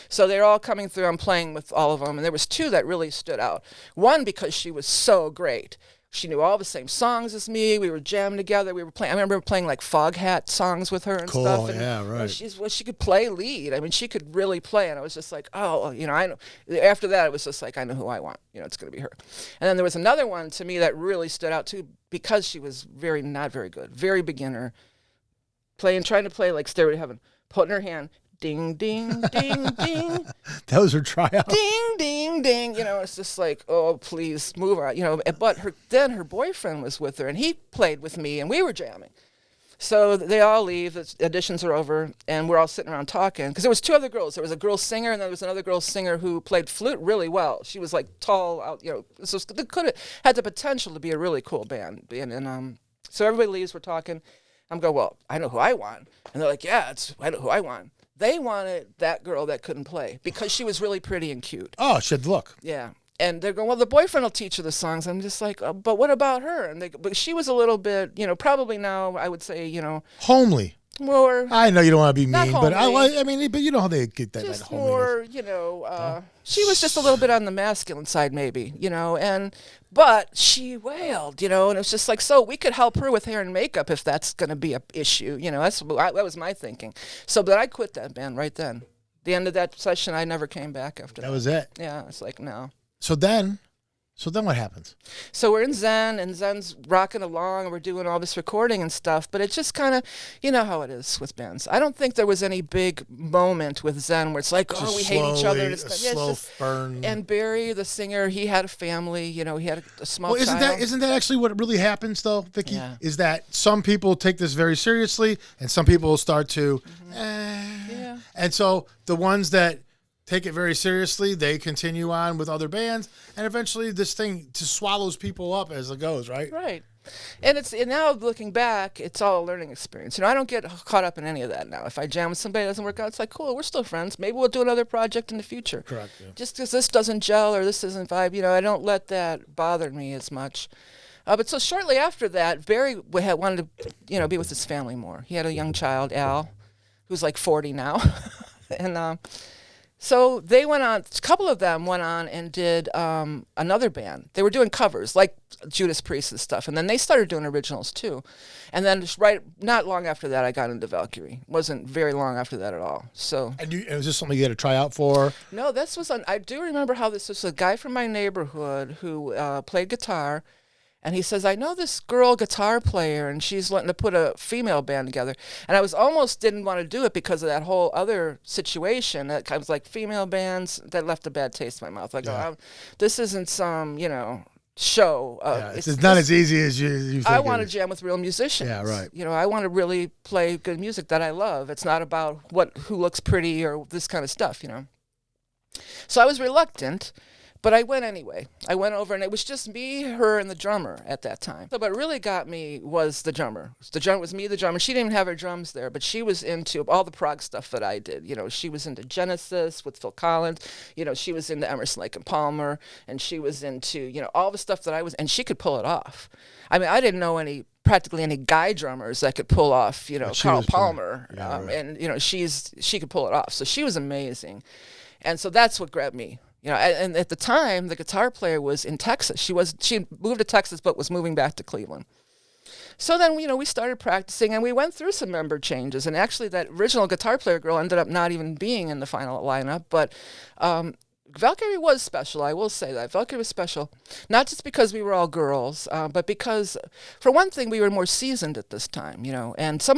So they're all coming through. I'm playing with all of them, and there was two that really stood out. One, because she was so great. She knew all the same songs as me. We were jamming together. We were playing. I remember playing like Foghat songs with her and Cool, stuff. And, yeah, right. She could play lead. I mean, she could really play. And I was just like, oh, you know, I know. After that, it was just like, I know who I want. You know, it's going to be her. And then there was another one to me that really stood out too, because she was not very good, very beginner, trying to play like Stairway to Heaven, putting her hand. Ding, ding, ding, ding. That was her tryout. Ding, ding, ding. You know, it's just like, oh, please move on. You know, but then her boyfriend was with her, and he played with me, and we were jamming. So they all leave. The auditions are over, and we're all sitting around talking. Because there was two other girls. There was a girl singer, and there was another girl singer who played flute really well. She was like tall, out. You know, so it could have had the potential to be a really cool band. And so everybody leaves. We're talking. I'm going, well, I know who I want. And they're like, yeah, I know who I want. They wanted that girl that couldn't play because she was really pretty and cute. Oh, she had the look. Yeah. And they're going, well, the boyfriend will teach her the songs. I'm just like, but what about her? And but she was a little bit, you know, probably now I would say, you know, Homely. more. I know you don't want to be Not mean, but homely. I mean, but you know how they get that Just homeliness. more, you know, she was just a little bit on the masculine side, maybe, you know, but she wailed, you know, and it was just like, so we could help her with hair and makeup if that's going to be an issue, you know, that was my thinking. So, but I quit that band right then. The end of that session, I never came back after that. That was it. Yeah, it's like, no. So then what happens? So we're in Zen, and Zen's rocking along, and we're doing all this recording and stuff, but it just kind of, you know how it is with bands. I don't think there was any big moment with Zen where it's like, oh, Just we hate each other. And slowly, it's, a yeah, slow it's just, burn. and Barry, the singer, he had a family, you know, he had a small Well, child. isn't that actually what really happens though, Vicky? Yeah. Is that some people take this very seriously, and some people start to, Yeah. and so the ones that take it very seriously, they continue on with other bands, and eventually this thing just swallows people up as it goes, right? Right. And now looking back, it's all a learning experience. You know, I don't get caught up in any of that now. If I jam with somebody that doesn't work out, it's like, cool, we're still friends. Maybe we'll do another project in the future. Correct. Yeah. Just because this doesn't gel or this doesn't vibe, you know, I don't let that bother me as much. But so shortly after that, Barry wanted to, you know, be with his family more. He had a young child, Al, who's like 40 now. And so they went on, a couple of them went on and did another band. They were doing covers, like Judas Priest and stuff. And then they started doing originals too. And then just not long after that, I got into Valkyrie. Wasn't very long after that at all. So And was this something you had to try out for? no, this was I do remember how this was a guy from my neighborhood who played guitar. And he says, I know this girl guitar player, and she's wanting to put a female band together. And I almost didn't want to do it because of that whole other situation. That I was like, female bands, that left a bad taste in my mouth. Like, Yeah. this isn't some, you know, show. Yeah, it's not as easy as you think. I it want to is. jam with real musicians. Yeah, right. You know, I want to really play good music that I love. It's not about who looks pretty or this kind of stuff, you know. So I was reluctant. But I went anyway. I went over, and it was just me, her, and the drummer at that time. So what really got me was the drummer. The drummer was me, the drummer. She didn't even have her drums there, but she was into all the prog stuff that I did. You know, she was into Genesis with Phil Collins. You know, she was into Emerson, Lake and Palmer, and she was into, you know, all the stuff that I was, and she could pull it off. I mean, I didn't know practically any guy drummers that could pull off, you know, But she Carl was pretty- Palmer, yeah, right. and you know, she could pull it off. So she was amazing, and so that's what grabbed me. You know, and at the time, the guitar player was in Texas. She moved to Texas, but was moving back to Cleveland. So then, you know, we started practicing, and we went through some member changes. And actually, that original guitar player girl ended up not even being in the final lineup. But Valkyrie was special. I will say that Valkyrie was special, not just because we were all girls, but because, for one thing, we were more seasoned at this time. And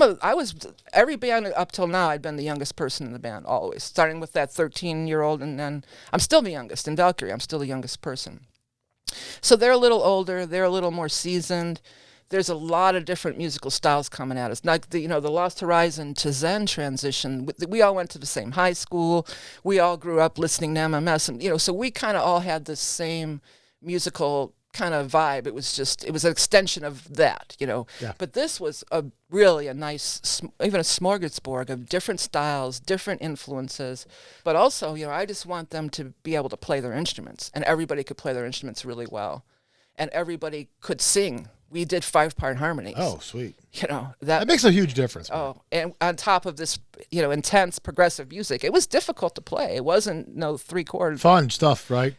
every band up till now, I'd been the youngest person in the band always, starting with that 13-year-old, and then I'm still the youngest in Valkyrie. I'm still the youngest person. So they're a little older. They're a little more seasoned. There's a lot of different musical styles coming at us. Like the Lost Horizon to Zen transition. We all went to the same high school. We all grew up listening to MMS, and so we kind of all had the same musical kind of vibe. It was an extension of that, Yeah. But this was really a nice, even a smorgasbord of different styles, different influences. But also, I just want them to be able to play their instruments, and everybody could play their instruments really well, and everybody could sing. We did 5-part harmonies. Oh, sweet. That makes a huge difference. Man. Oh, and on top of this, intense progressive music, it was difficult to play. It wasn't no 3-chord. Fun stuff, right?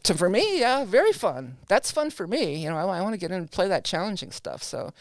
For me, yeah, very fun. That's fun for me. I want to get in and play that challenging stuff. So,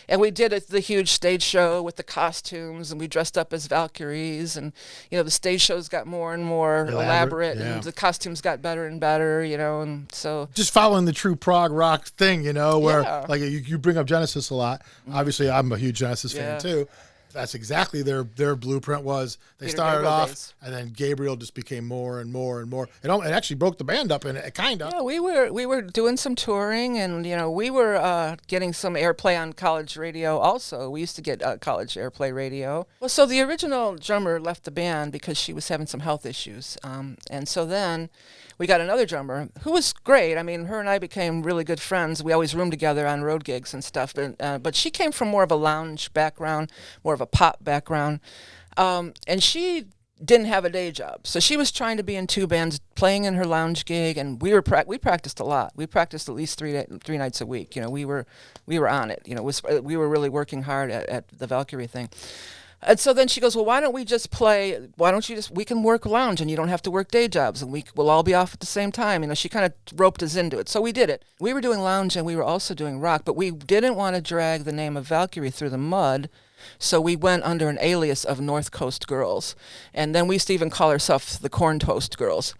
and we did the huge stage show with the costumes, and we dressed up as Valkyries, and the stage shows got more and more elaborate, yeah. and the costumes got better and better. And so just following the true prog rock thing, where Yeah. like you bring up Genesis a lot. Obviously, I'm a huge Genesis Yeah. fan too. That's exactly their blueprint was. They Peter started Gabriel off, days. and then Gabriel just became more and more and more. It actually broke the band up, and it kind of. Yeah, we were doing some touring, and we were getting some airplay on college radio. Also, we used to get college airplay radio. Well, so the original drummer left the band because she was having some health issues, and so then we got another drummer who was great. I mean, her and I became really good friends. We always roomed together on road gigs and stuff. But she came from more of a lounge background, more of a pop background, and she didn't have a day job. So she was trying to be in 2 bands, playing in her lounge gig, and we practiced a lot. We practiced at least three nights a week. We were on it. We were really working hard at the Valkyrie thing. And so then she goes, well, why don't we we can work lounge, and you don't have to work day jobs, and we'll all be off at the same time. She kind of roped us into it. So we did it. We were doing lounge, and we were also doing rock, but we didn't want to drag the name of Valkyrie through the mud. So we went under an alias of North Coast Girls. And then we used to even call ourselves the Corn Toast Girls.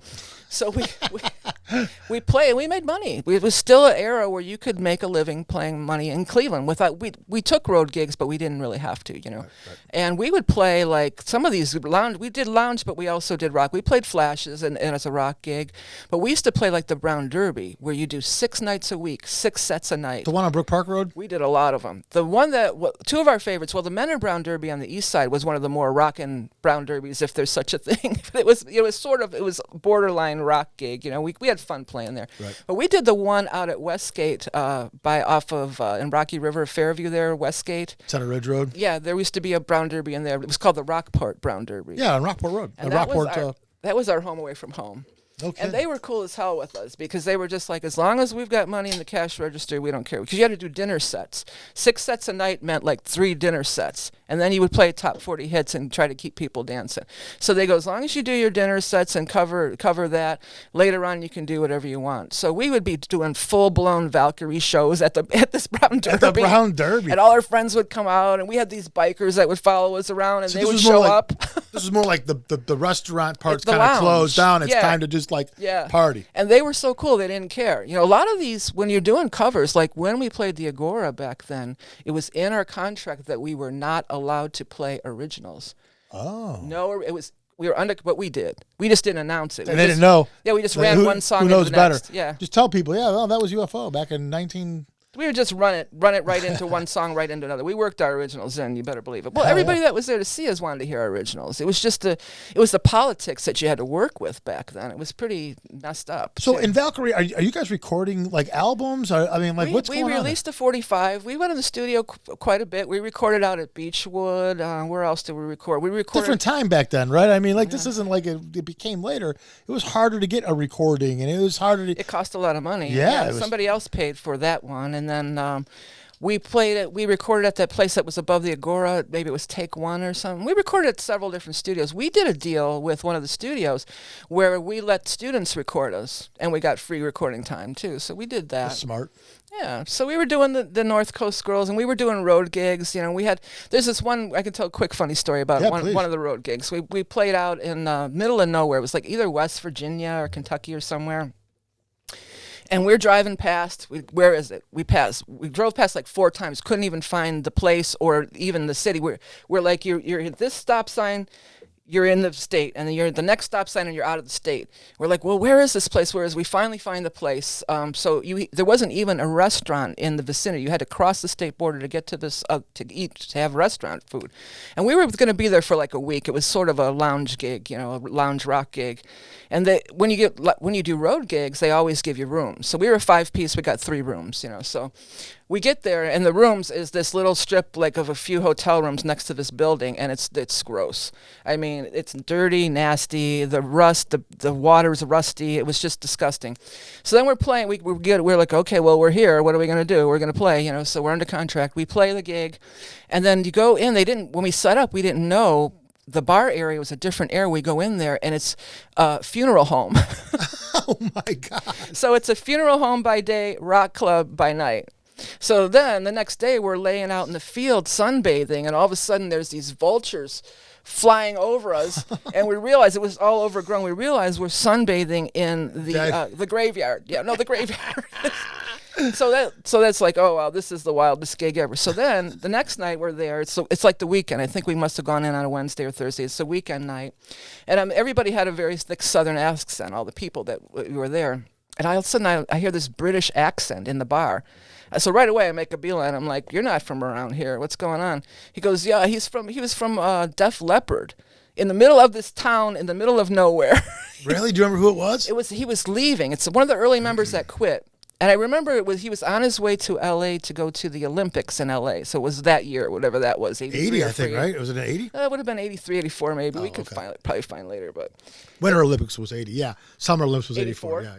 So we play, and we made money. It was still an era where you could make a living playing money in Cleveland. We took road gigs, but we didn't really have to, Right. And we would play like some of these lounge. We did lounge, but we also did rock. We played flashes and as a rock gig, but we used to play like the Brown Derby, where you do 6 nights a week, 6 sets a night. The one on Brook Park Road? We did a lot of them. The one two of our favorites, the Men in Brown Derby on the east side was one of the more rockin' Brown Derbies, if there's such a thing. It was borderline rock gig. We had fun playing there. Right. But we did the one out at Westgate, in Rocky River, Fairview there, Westgate. Center Ridge Road? Yeah, there used to be a Brown Derby in there. It was called the Rockport Brown Derby. Yeah, on Rockport Road. And that was our home away from home. Okay. And they were cool as hell with us, because they were just like, as long as we've got money in the cash register, we don't care. Because you had to do dinner sets. 6 sets a night meant like 3 dinner sets. And then you would play top 40 hits and try to keep people dancing. So they go, as long as you do your dinner sets and cover that, later on you can do whatever you want. So we would be doing full-blown Valkyrie shows at this Brown Derby. At the Brown Derby. And all our friends would come out, and we had these bikers that would follow us around, and So they this would was more show like- up. This is more like the restaurant part's The kind of lounge. closed down. It's Yeah. time to just Yeah. party. And they were so cool, they didn't care. A lot of these, when you're doing covers, like when we played the Agora back then, it was in our contract that we were not allowed to play originals. Oh. No, we were under, but we did. We just didn't announce it. And they didn't know. Yeah, we just Like, ran one song Who into knows the better? next. Yeah. Just tell people, that was UFO back in 19... We would just run it right into one song, right into another. We worked our originals in, you better believe it. Well, everybody that was there to see us wanted to hear our originals. It was just it was the politics that you had to work with back then. It was pretty messed up. So too. in Valkyrie, are you guys recording like albums? What's going on? We released a 45. We went in the studio quite a bit. We recorded out at Beechwood. Where else did we record? We recorded Different time back then, right? This isn't like it became later. It was harder to get a recording, and it was harder to... It cost a lot of money. Yeah, it was- somebody else paid for that one, and then We played it. We recorded at that place that was above the Agora. Maybe it was Take One or something. We recorded at several different studios. We did a deal with one of the studios where we let students record us, and we got free recording time too. So we did that. That's smart. Yeah. So we were doing the North Coast Girls, and we were doing road gigs. You know, there's this one, I can tell a quick funny story about Yeah, one of the road gigs. We played out in middle of nowhere. It was like either West Virginia or Kentucky or somewhere. And we're driving past. Where is it? We drove past like 4 times. Couldn't even find the place or even the city. We're like you're at this stop sign. You're in the state, and then you're at the next stop sign, and you're out of the state. We're like, well, where is this place? Where is? We finally find the place. There wasn't even a restaurant in the vicinity. You had to cross the state border to get to this to have restaurant food. And we were going to be there for like a week. It was sort of a lounge gig, a lounge rock gig. And when you do road gigs, they always give you rooms. So we were a 5-piece. We got 3 rooms, So we get there, and the rooms is this little strip like of a few hotel rooms next to this building, and it's gross. I mean, it's dirty, nasty. The rust, the water's rusty. It was just disgusting. So then we're playing. We're like, okay, well, we're here. What are we gonna do? We're gonna play. So we're under contract. We play the gig, and then you go in. When we set up, we didn't know. The bar area was a different area. We go in there, and it's a funeral home. Oh, my God. So it's a funeral home by day, rock club by night. So then the next day we're laying out in the field sunbathing, and all of a sudden there's these vultures flying over us, and we realize it was all overgrown. We realize we're sunbathing in the graveyard. Yeah, no, the graveyard. So that's like, oh wow, this is the wildest gig ever. So then the next night we're there. It's like the weekend. I think we must have gone in on a Wednesday or Thursday. It's a weekend night, and everybody had a very thick Southern accent. All the people that were there, and all of a sudden I hear this British accent in the bar. So right away I make a beeline. I'm like, "You're not from around here. What's going on?" He goes, "Yeah, he was from Def Leppard, in the middle of this town, in the middle of nowhere." Really? Do you remember who it was? He was leaving. It's one of the early members that quit. And I remember he was on his way to L.A. to go to the Olympics in L.A. So it was that year, whatever that was, 80, I think, right? Was it an 80? It would have been 83, 84 maybe. We could probably find later, but Winter Olympics was 80. Yeah, Summer Olympics was 84. Yeah.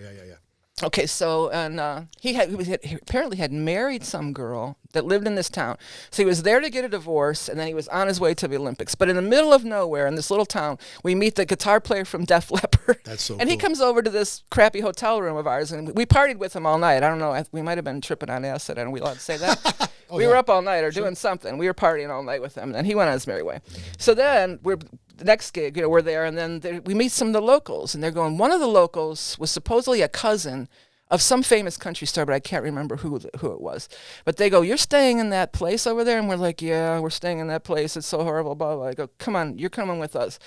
Okay, so and he apparently had married some girl that lived in this town. So he was there to get a divorce, and then he was on his way to the Olympics. But in the middle of nowhere, in this little town, we meet the guitar player from Def Leppard. That's so And he cool. comes over to this crappy hotel room of ours, and we partied with him all night. I don't know, we might have been tripping on acid. Are we allowed to say that? We were up all night or doing something. We were partying all night with him, and then he went on his merry way. So then the next gig, we're there, and then we meet some of the locals, and they're going, one of the locals was supposedly a cousin of some famous country star, but I can't remember who it was. But they go, "You're staying in that place over there?" And we're like, "Yeah, we're staying in that place. It's so horrible, blah, blah." I go, "Come on, you're coming with us."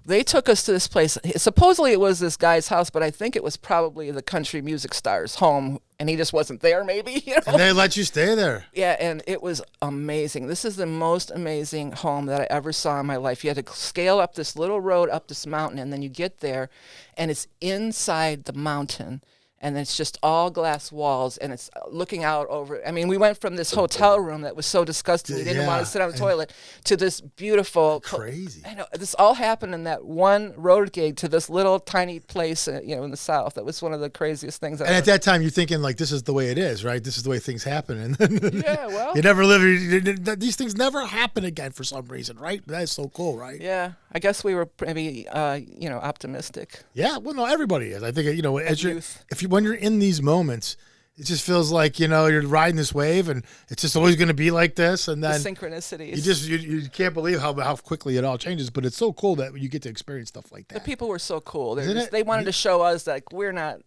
They took us to this place. Supposedly it was this guy's house, but I think it was probably the country music star's home, and he just wasn't there, maybe. And they let you stay there. Yeah, and it was amazing. This is the most amazing home that I ever saw in my life. You had to scale up this little road up this mountain, and then you get there, and it's inside the mountain. And it's just all glass walls, and it's looking out over. I mean, we went from this hotel room that was so disgusting, we didn't want to sit on the toilet, to this beautiful. Crazy. I know this all happened in that one road gig to this little tiny place, in the South. That was one of the craziest things. And at that time, you're thinking like, this is the way it is, right? This is the way things happen, and then yeah, well, you never live. These things never happen again for some reason, right? That's so cool, right? Yeah, I guess we were maybe, optimistic. Yeah, well, no, everybody is. I think Youth. When you're in these moments, it just feels like you're riding this wave, and it's just always going to be like this. And then The synchronicities. you can't believe how quickly it all changes. But it's so cool that you get to experience stuff like The that. people were so cool. Isn't They it? wanted to show us that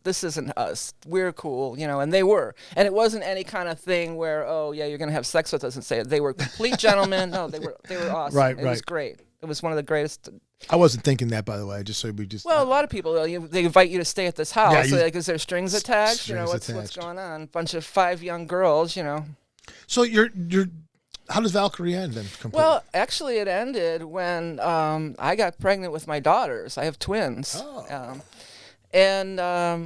this isn't us. We're cool, and they were. And it wasn't any kind of thing where, oh yeah, you're gonna have sex with us and say it. They were complete gentlemen. No, they were awesome. Right, It was great. It was one of the greatest. I wasn't thinking that, by the way. Just so we just. Well, a lot of people they invite you to stay at this house. Yeah, So, is there strings attached? Strings What's attached. going on? Bunch of 5 young girls. So you're. How does Valkyrie end then? Completely? Well, actually, it ended when I got pregnant with my daughters. I have twins. Oh. And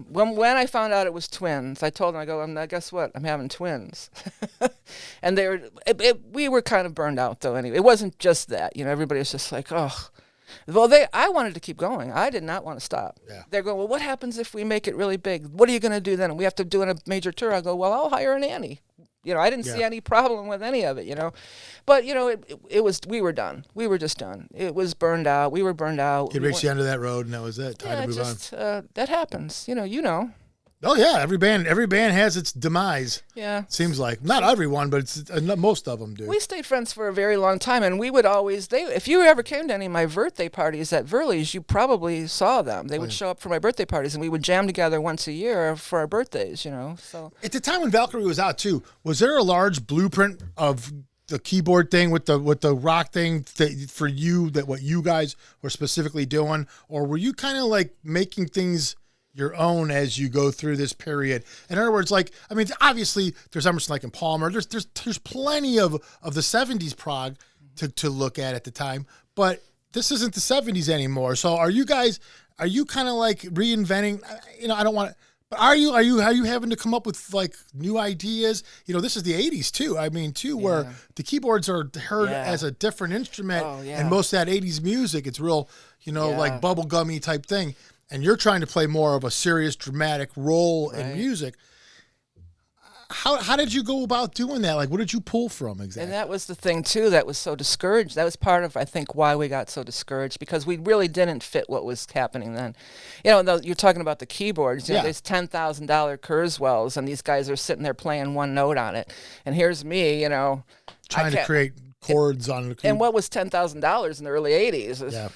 when I found out it was twins, I told them, I go, guess what? I'm having twins. And we were kind of burned out, though, anyway. It wasn't just that. Everybody was just like, oh. Well, I wanted to keep going. I did not want to stop. Yeah. They're going, well, what happens if we make it really big? What are you going to do then? We have to do a major tour. I go, well, I'll hire a nanny. I didn't see any problem with any of it, But, it was, we were done. We were just done. It was burned out. We were burned out. You reached the end of that road, and that was it. Time to move on. That happens. You know. Oh yeah, every band has its demise. Yeah. Seems like not everyone, but it's most of them do. We stayed friends for a very long time, and we would always. If you ever came to any of my birthday parties at Verley's, you probably saw them. They would show up for my birthday parties, and we would jam together once a year for our birthdays. So at the time when Valkyrie was out too, was there a large blueprint of the keyboard thing with the rock thing for you, that what you guys were specifically doing, or were you kind of like making things your own as you go through this period? In other words, obviously there's Emerson, Lake and Palmer. There's plenty of the 70s prog to look at the time, but this isn't the 70s anymore. So are you kind of like reinventing? I don't want to. But are you having to come up with like new ideas? This is the 80s too. Where the keyboards are heard as a different instrument, and most of that 80s music, it's real, like bubblegummy type thing. And you're trying to play more of a serious, dramatic role in music. How did you go about doing that? Like, what did you pull from exactly? And that was the thing, too, that was so discouraged. That was part of, I think, why we got so discouraged, because we really didn't fit what was happening then. You're talking about the keyboards. There's $10,000 Kurzweils, and these guys are sitting there playing one note on it. And here's me, trying to create chords on the keyboard. And what was $10,000 in the early 80s?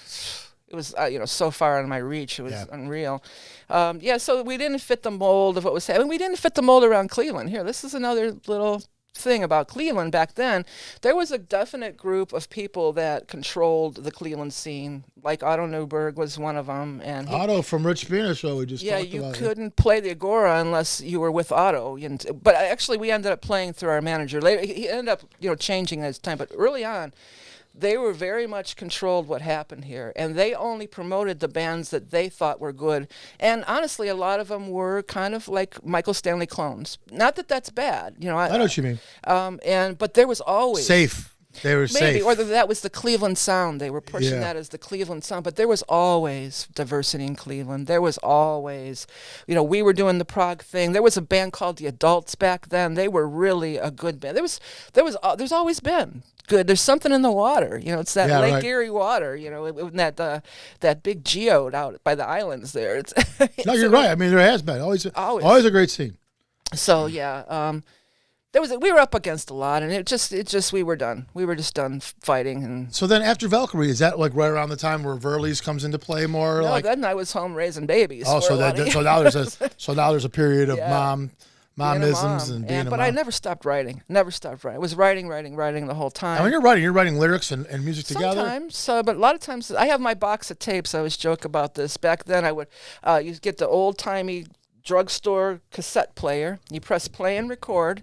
It was, so far out of my reach. It was unreal. So we didn't fit the mold of what was happening. We didn't fit the mold around Cleveland. Here, this is another little thing about Cleveland back then. There was a definite group of people that controlled the Cleveland scene. Like Otto Newberg was one of them. And Otto from Rich Spina show we just talked about. Yeah, you couldn't play the Agora unless you were with Otto. But actually, we ended up playing through our manager later. He ended up, changing his time. But early on, they were very much controlled what happened here, and they only promoted the bands that they thought were good. And honestly, a lot of them were kind of like Michael Stanley clones. Not that that's bad, I know what you mean. But there was always safe. They were safe. Or that was the Cleveland sound. They were pushing that as the Cleveland sound. But there was always diversity in Cleveland. There was always, we were doing the prog thing. There was a band called the Adults back then. They were really a good band. There's always been good. There's something in the water. It's that Lake Erie water. That big geode out by the islands there. No, you're right. There has been always a great scene. So we were up against a lot, and it just we were done. We were just done fighting. And so then after Valkyrie, is that like right around the time where Verley's comes into play more? No, then I was home raising babies. Oh, so now there's a period of momisms and being a mom. But I never stopped writing. Never stopped writing. I was writing the whole time. And when you're writing lyrics and music together? Sometimes, but a lot of times, I have my box of tapes. I always joke about this. Back then, I would you get the old-timey drugstore cassette player. You press play and record,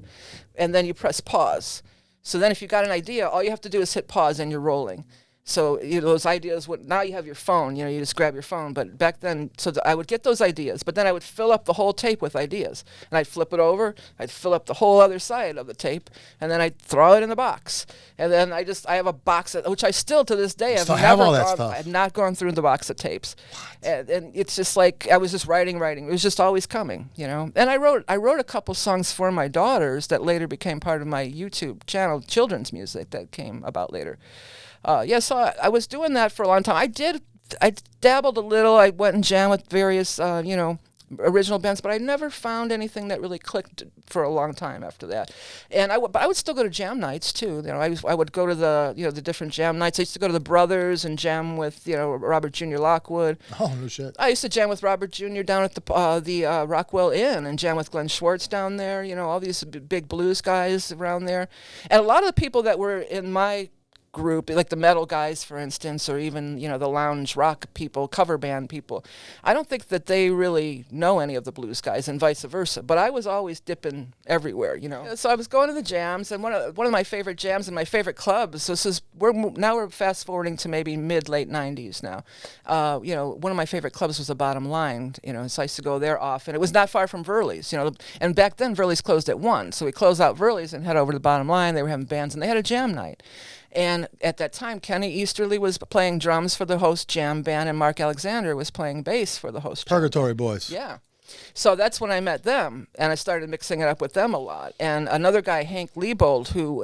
and then you press pause. So then if you got an idea, all you have to do is hit pause and you're rolling. So those ideas now you have your phone, you just grab your phone. But back then, I would get those ideas, but then I would fill up the whole tape with ideas. And I'd flip it over, I'd fill up the whole other side of the tape, and then I'd throw it in the box. And then I have a box, which I still to this day, I have not gone through the box of tapes. And it's just like, I was just writing. It was just always coming, And I wrote a couple songs for my daughters that later became part of my YouTube channel, children's music that came about later. So I was doing that for a long time. I dabbled a little. I went and jammed with various, original bands, but I never found anything that really clicked for a long time after that. And but I would still go to jam nights too. I would go to the different jam nights. I used to go to the Brothers and jam with Robert Jr. Lockwood. Oh no shit! I used to jam with Robert Jr. down at the Rockwell Inn and jam with Glenn Schwartz down there. All these big blues guys around there, and a lot of the people that were in my group, like the metal guys, for instance, or even, the lounge rock people, cover band people. I don't think that they really know any of the blues guys and vice versa, but I was always dipping everywhere, So I was going to the jams, and one of my favorite jams and my favorite clubs, we're fast forwarding to maybe mid-late 90s now. One of my favorite clubs was the Bottom Line, so I used to go there often. It was not far from Verley's, and back then Verley's closed at 1, so we closed out Verley's and head over to the Bottom Line. They were having bands, and they had a jam night. And at that time, Kenny Easterly was playing drums for the host jam band, and Mark Alexander was playing bass for the host. Purgatory Boys. Yeah. So that's when I met them, and I started mixing it up with them a lot. And another guy, Hank Liebold, who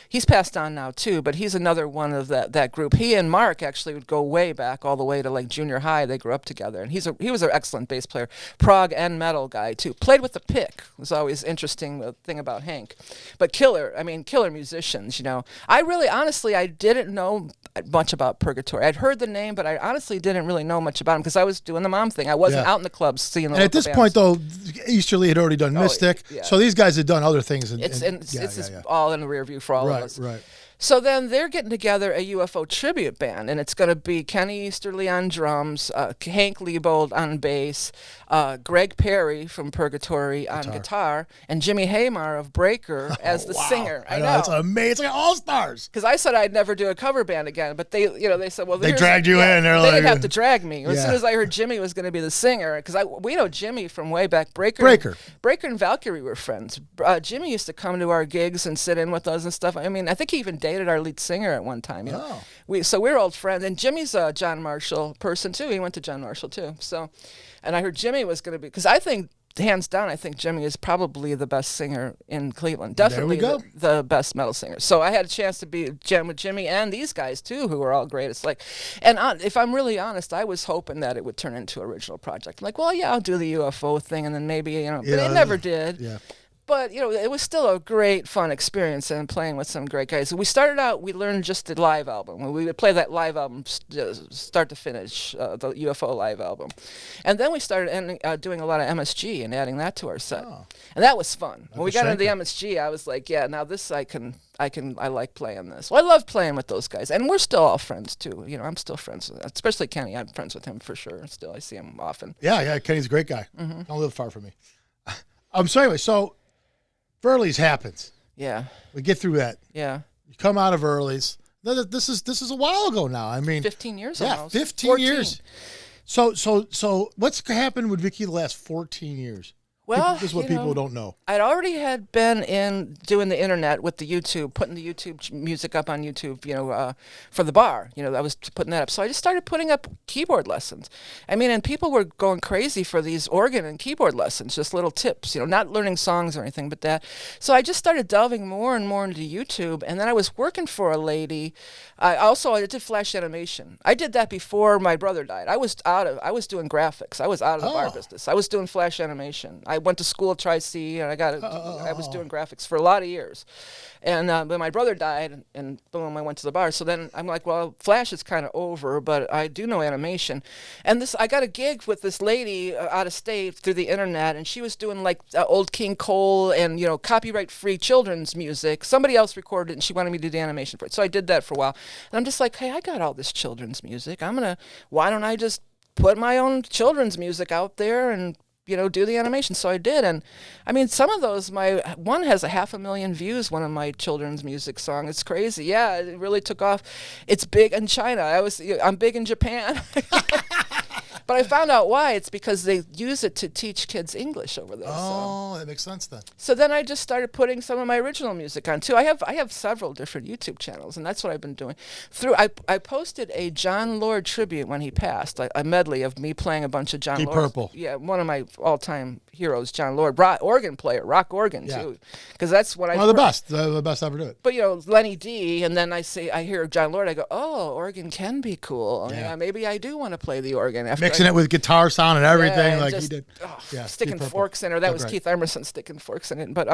he's passed on now too, but he's another one of that group. He and Mark actually would go way back, all the way to like junior high. They grew up together, and he was an excellent bass player, prog and metal guy too. Played with the pick. It was always interesting thing about Hank, but killer musicians. I really, honestly, I didn't know much about Purgatory. I'd heard the name, but I honestly didn't really know much about them because I was doing the mom thing. I wasn't out in the clubs seeing the. And at this point, though, Easterly had already done Mystic, so these guys had done other things. It's all in the rear view for all of us. Right. So then they're getting together a UFO tribute band, and it's going to be Kenny Easterly on drums, Hank Liebold on bass, Greg Perry from Purgatory on guitar, and Jimmy Haymar of Breaker as the singer. I know. It's amazing. All stars. Because I said I'd never do a cover band again, but they said, well, they dragged you in. They didn't have to drag me. As soon as I heard Jimmy was going to be the singer, because we know Jimmy from way back. Breaker and Valkyrie were friends. Jimmy used to come to our gigs and sit in with us and stuff. I mean, I think he even dated our lead singer at one time. So we're old friends. And Jimmy's a John Marshall person too. He went to John Marshall too. So, and I heard Jimmy was going to be, because I think, hands down, I think Jimmy is probably the best singer in Cleveland. Definitely the best metal singer. So I had a chance to jam with Jimmy and these guys too, who are all great. It's like, and if I'm really honest, I was hoping that it would turn into an original project. I'm like, well, yeah, I'll do the UFO thing, and then maybe, but it never did. Yeah. But, it was still a great, fun experience and playing with some great guys. We started out, we learned just the live album. We would play that live album start to finish, the UFO live album. And then we started doing a lot of MSG and adding that to our set. Oh. And that was fun. When we got into the MSG, I was like, yeah, now this I like playing this. Well, I love playing with those guys. And we're still all friends, too. I'm still friends with, especially Kenny. I'm friends with him for sure. Still, I see him often. Yeah, Kenny's a great guy. Mm-hmm. Don't live far from me. So anyway, Verley's happens. Yeah. We get through that. Yeah. You come out of Verley's. This is a while ago now. I mean, 15 years almost. 15 14. years. So what's happened with Vicky the last 14 years? Well, this is what people don't know. I'd already had been in doing the internet with the YouTube, putting the YouTube music up on YouTube, for the bar. I was putting that up. So I just started putting up keyboard lessons. I mean, and people were going crazy for these organ and keyboard lessons, just little tips, not learning songs or anything but that. So I just started delving more and more into YouTube. And then I was working for a lady. I did flash animation. I did that before my brother died. I was doing graphics. I was out of the bar business. I was doing flash animation. I went to school at Tri-C, and I was doing graphics for a lot of years. And when my brother died, and boom, I went to the bar. So then I'm like, well, Flash is kind of over, but I do know animation. And I got a gig with this lady out of state through the internet, and she was doing like old King Cole and, copyright-free children's music. Somebody else recorded it, and she wanted me to do the animation for it. So I did that for a while. And I'm just like, hey, I got all this children's music. Why don't I just put my own children's music out there and do the animation. So I did. And I mean, some of those, one has 500,000 views, one of my children's music song. It's crazy. Yeah, it really took off. It's big in China. I'm big in Japan. But I found out why. It's because they use it to teach kids English over there. Oh, that makes sense then. So then I just started putting some of my original music on too. I have several different YouTube channels, and that's what I've been doing. I posted a John Lord tribute when he passed, a medley of me playing a bunch of John Lord. Deep Purple. Yeah, one of my all-time heroes, John Lord, organ player, rock organ too, because that's what I. One of the best ever do it. But Lenny D, and then I hear John Lord, I go, oh, organ can be cool. Yeah, maybe I do want to play the organ after. Mixing it with guitar sound and everything like he did. Sticking forks in it. That was Keith Emerson sticking forks in it. But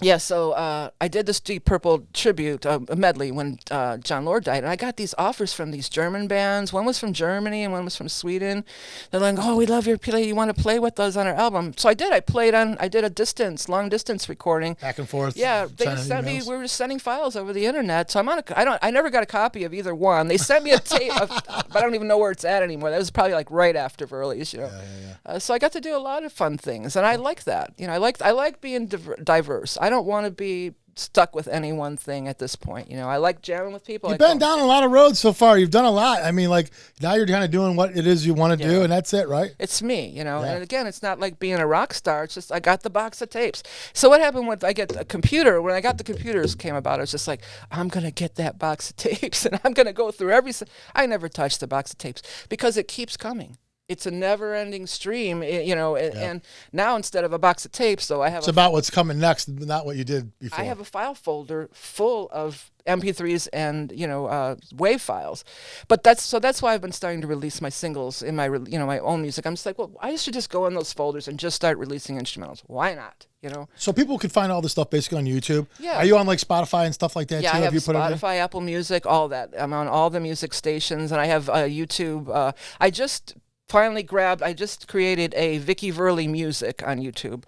Yeah, so I did this Deep Purple tribute, a medley, when John Lord died. And I got these offers from these German bands. One was from Germany and one was from Sweden. They're like, oh, we love your play. You want to play with us on our album? So I did. I did a long distance recording. Back and forth. Yeah, they just sent me, we were just sending files over the internet. So I never got a copy of either one. They sent me a tape, but I don't even know where it's at anymore. That was probably like right after Verley's, Yeah. So I got to do a lot of fun things. And I like that. I like being diverse. I don't want to be stuck with any one thing at this point. I like jamming with people. You've been down a lot of roads so far. You've done a lot. I mean, like, now you're kind of doing what it is you want to do, and that's it, right? It's me, And again, it's not like being a rock star. It's just I got the box of tapes. So what happened when I get a computer? When I got the computers came about, it was just like, I'm going to get that box of tapes, and I'm going to go through I never touched the box of tapes because it keeps coming. it's a never-ending stream, and now instead of a box of tapes, though, I have It's about what's coming next, not what you did before. I have a file folder full of MP3s and WAV files, but that's why I've been starting to release my singles in my my own music. I'm just like, well, I should just go in those folders and just start releasing instrumentals. Why not? So people can find all this stuff basically on YouTube. Yeah. Are you on like Spotify and stuff like that Yeah, too? I have you put Spotify, Apple Music, all that. I'm on all the music stations, and I have YouTube. I just created a Vickie Verlie music on YouTube,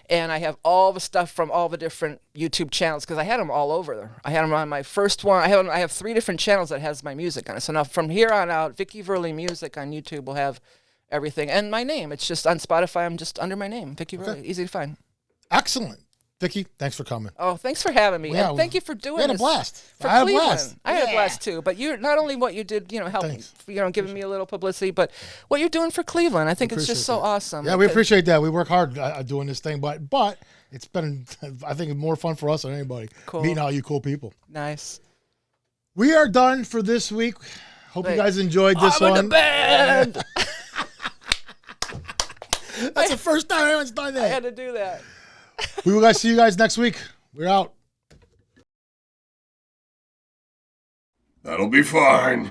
and I have all the stuff from all the different YouTube channels because I had them all over there. I had them on my first one. I have 3 different channels that has my music on it. So now from here on out, Vickie Verlie music on YouTube will have everything, and my name. It's just on Spotify. I'm just under my name, Vickie Verlie. Easy to find. Excellent. Vickie, thanks for coming. Oh, thanks for having me. Yeah, and thank you for doing we had a this blast. for I had a Cleveland. blast. I had a blast too. But you're not only what you did, help, Thanks. giving me a little publicity, but what you're doing for Cleveland. I think it's just so awesome. Yeah, we appreciate that. We work hard doing this thing, but it's been, I think, more fun for us than anybody. Cool. Meeting all you cool people. Nice. We are done for this week. Hope you guys enjoyed this I'm one. in the band. That's the first time anyone's done I had that. to do that. We will guys see you guys next week. We're out. That'll be fine.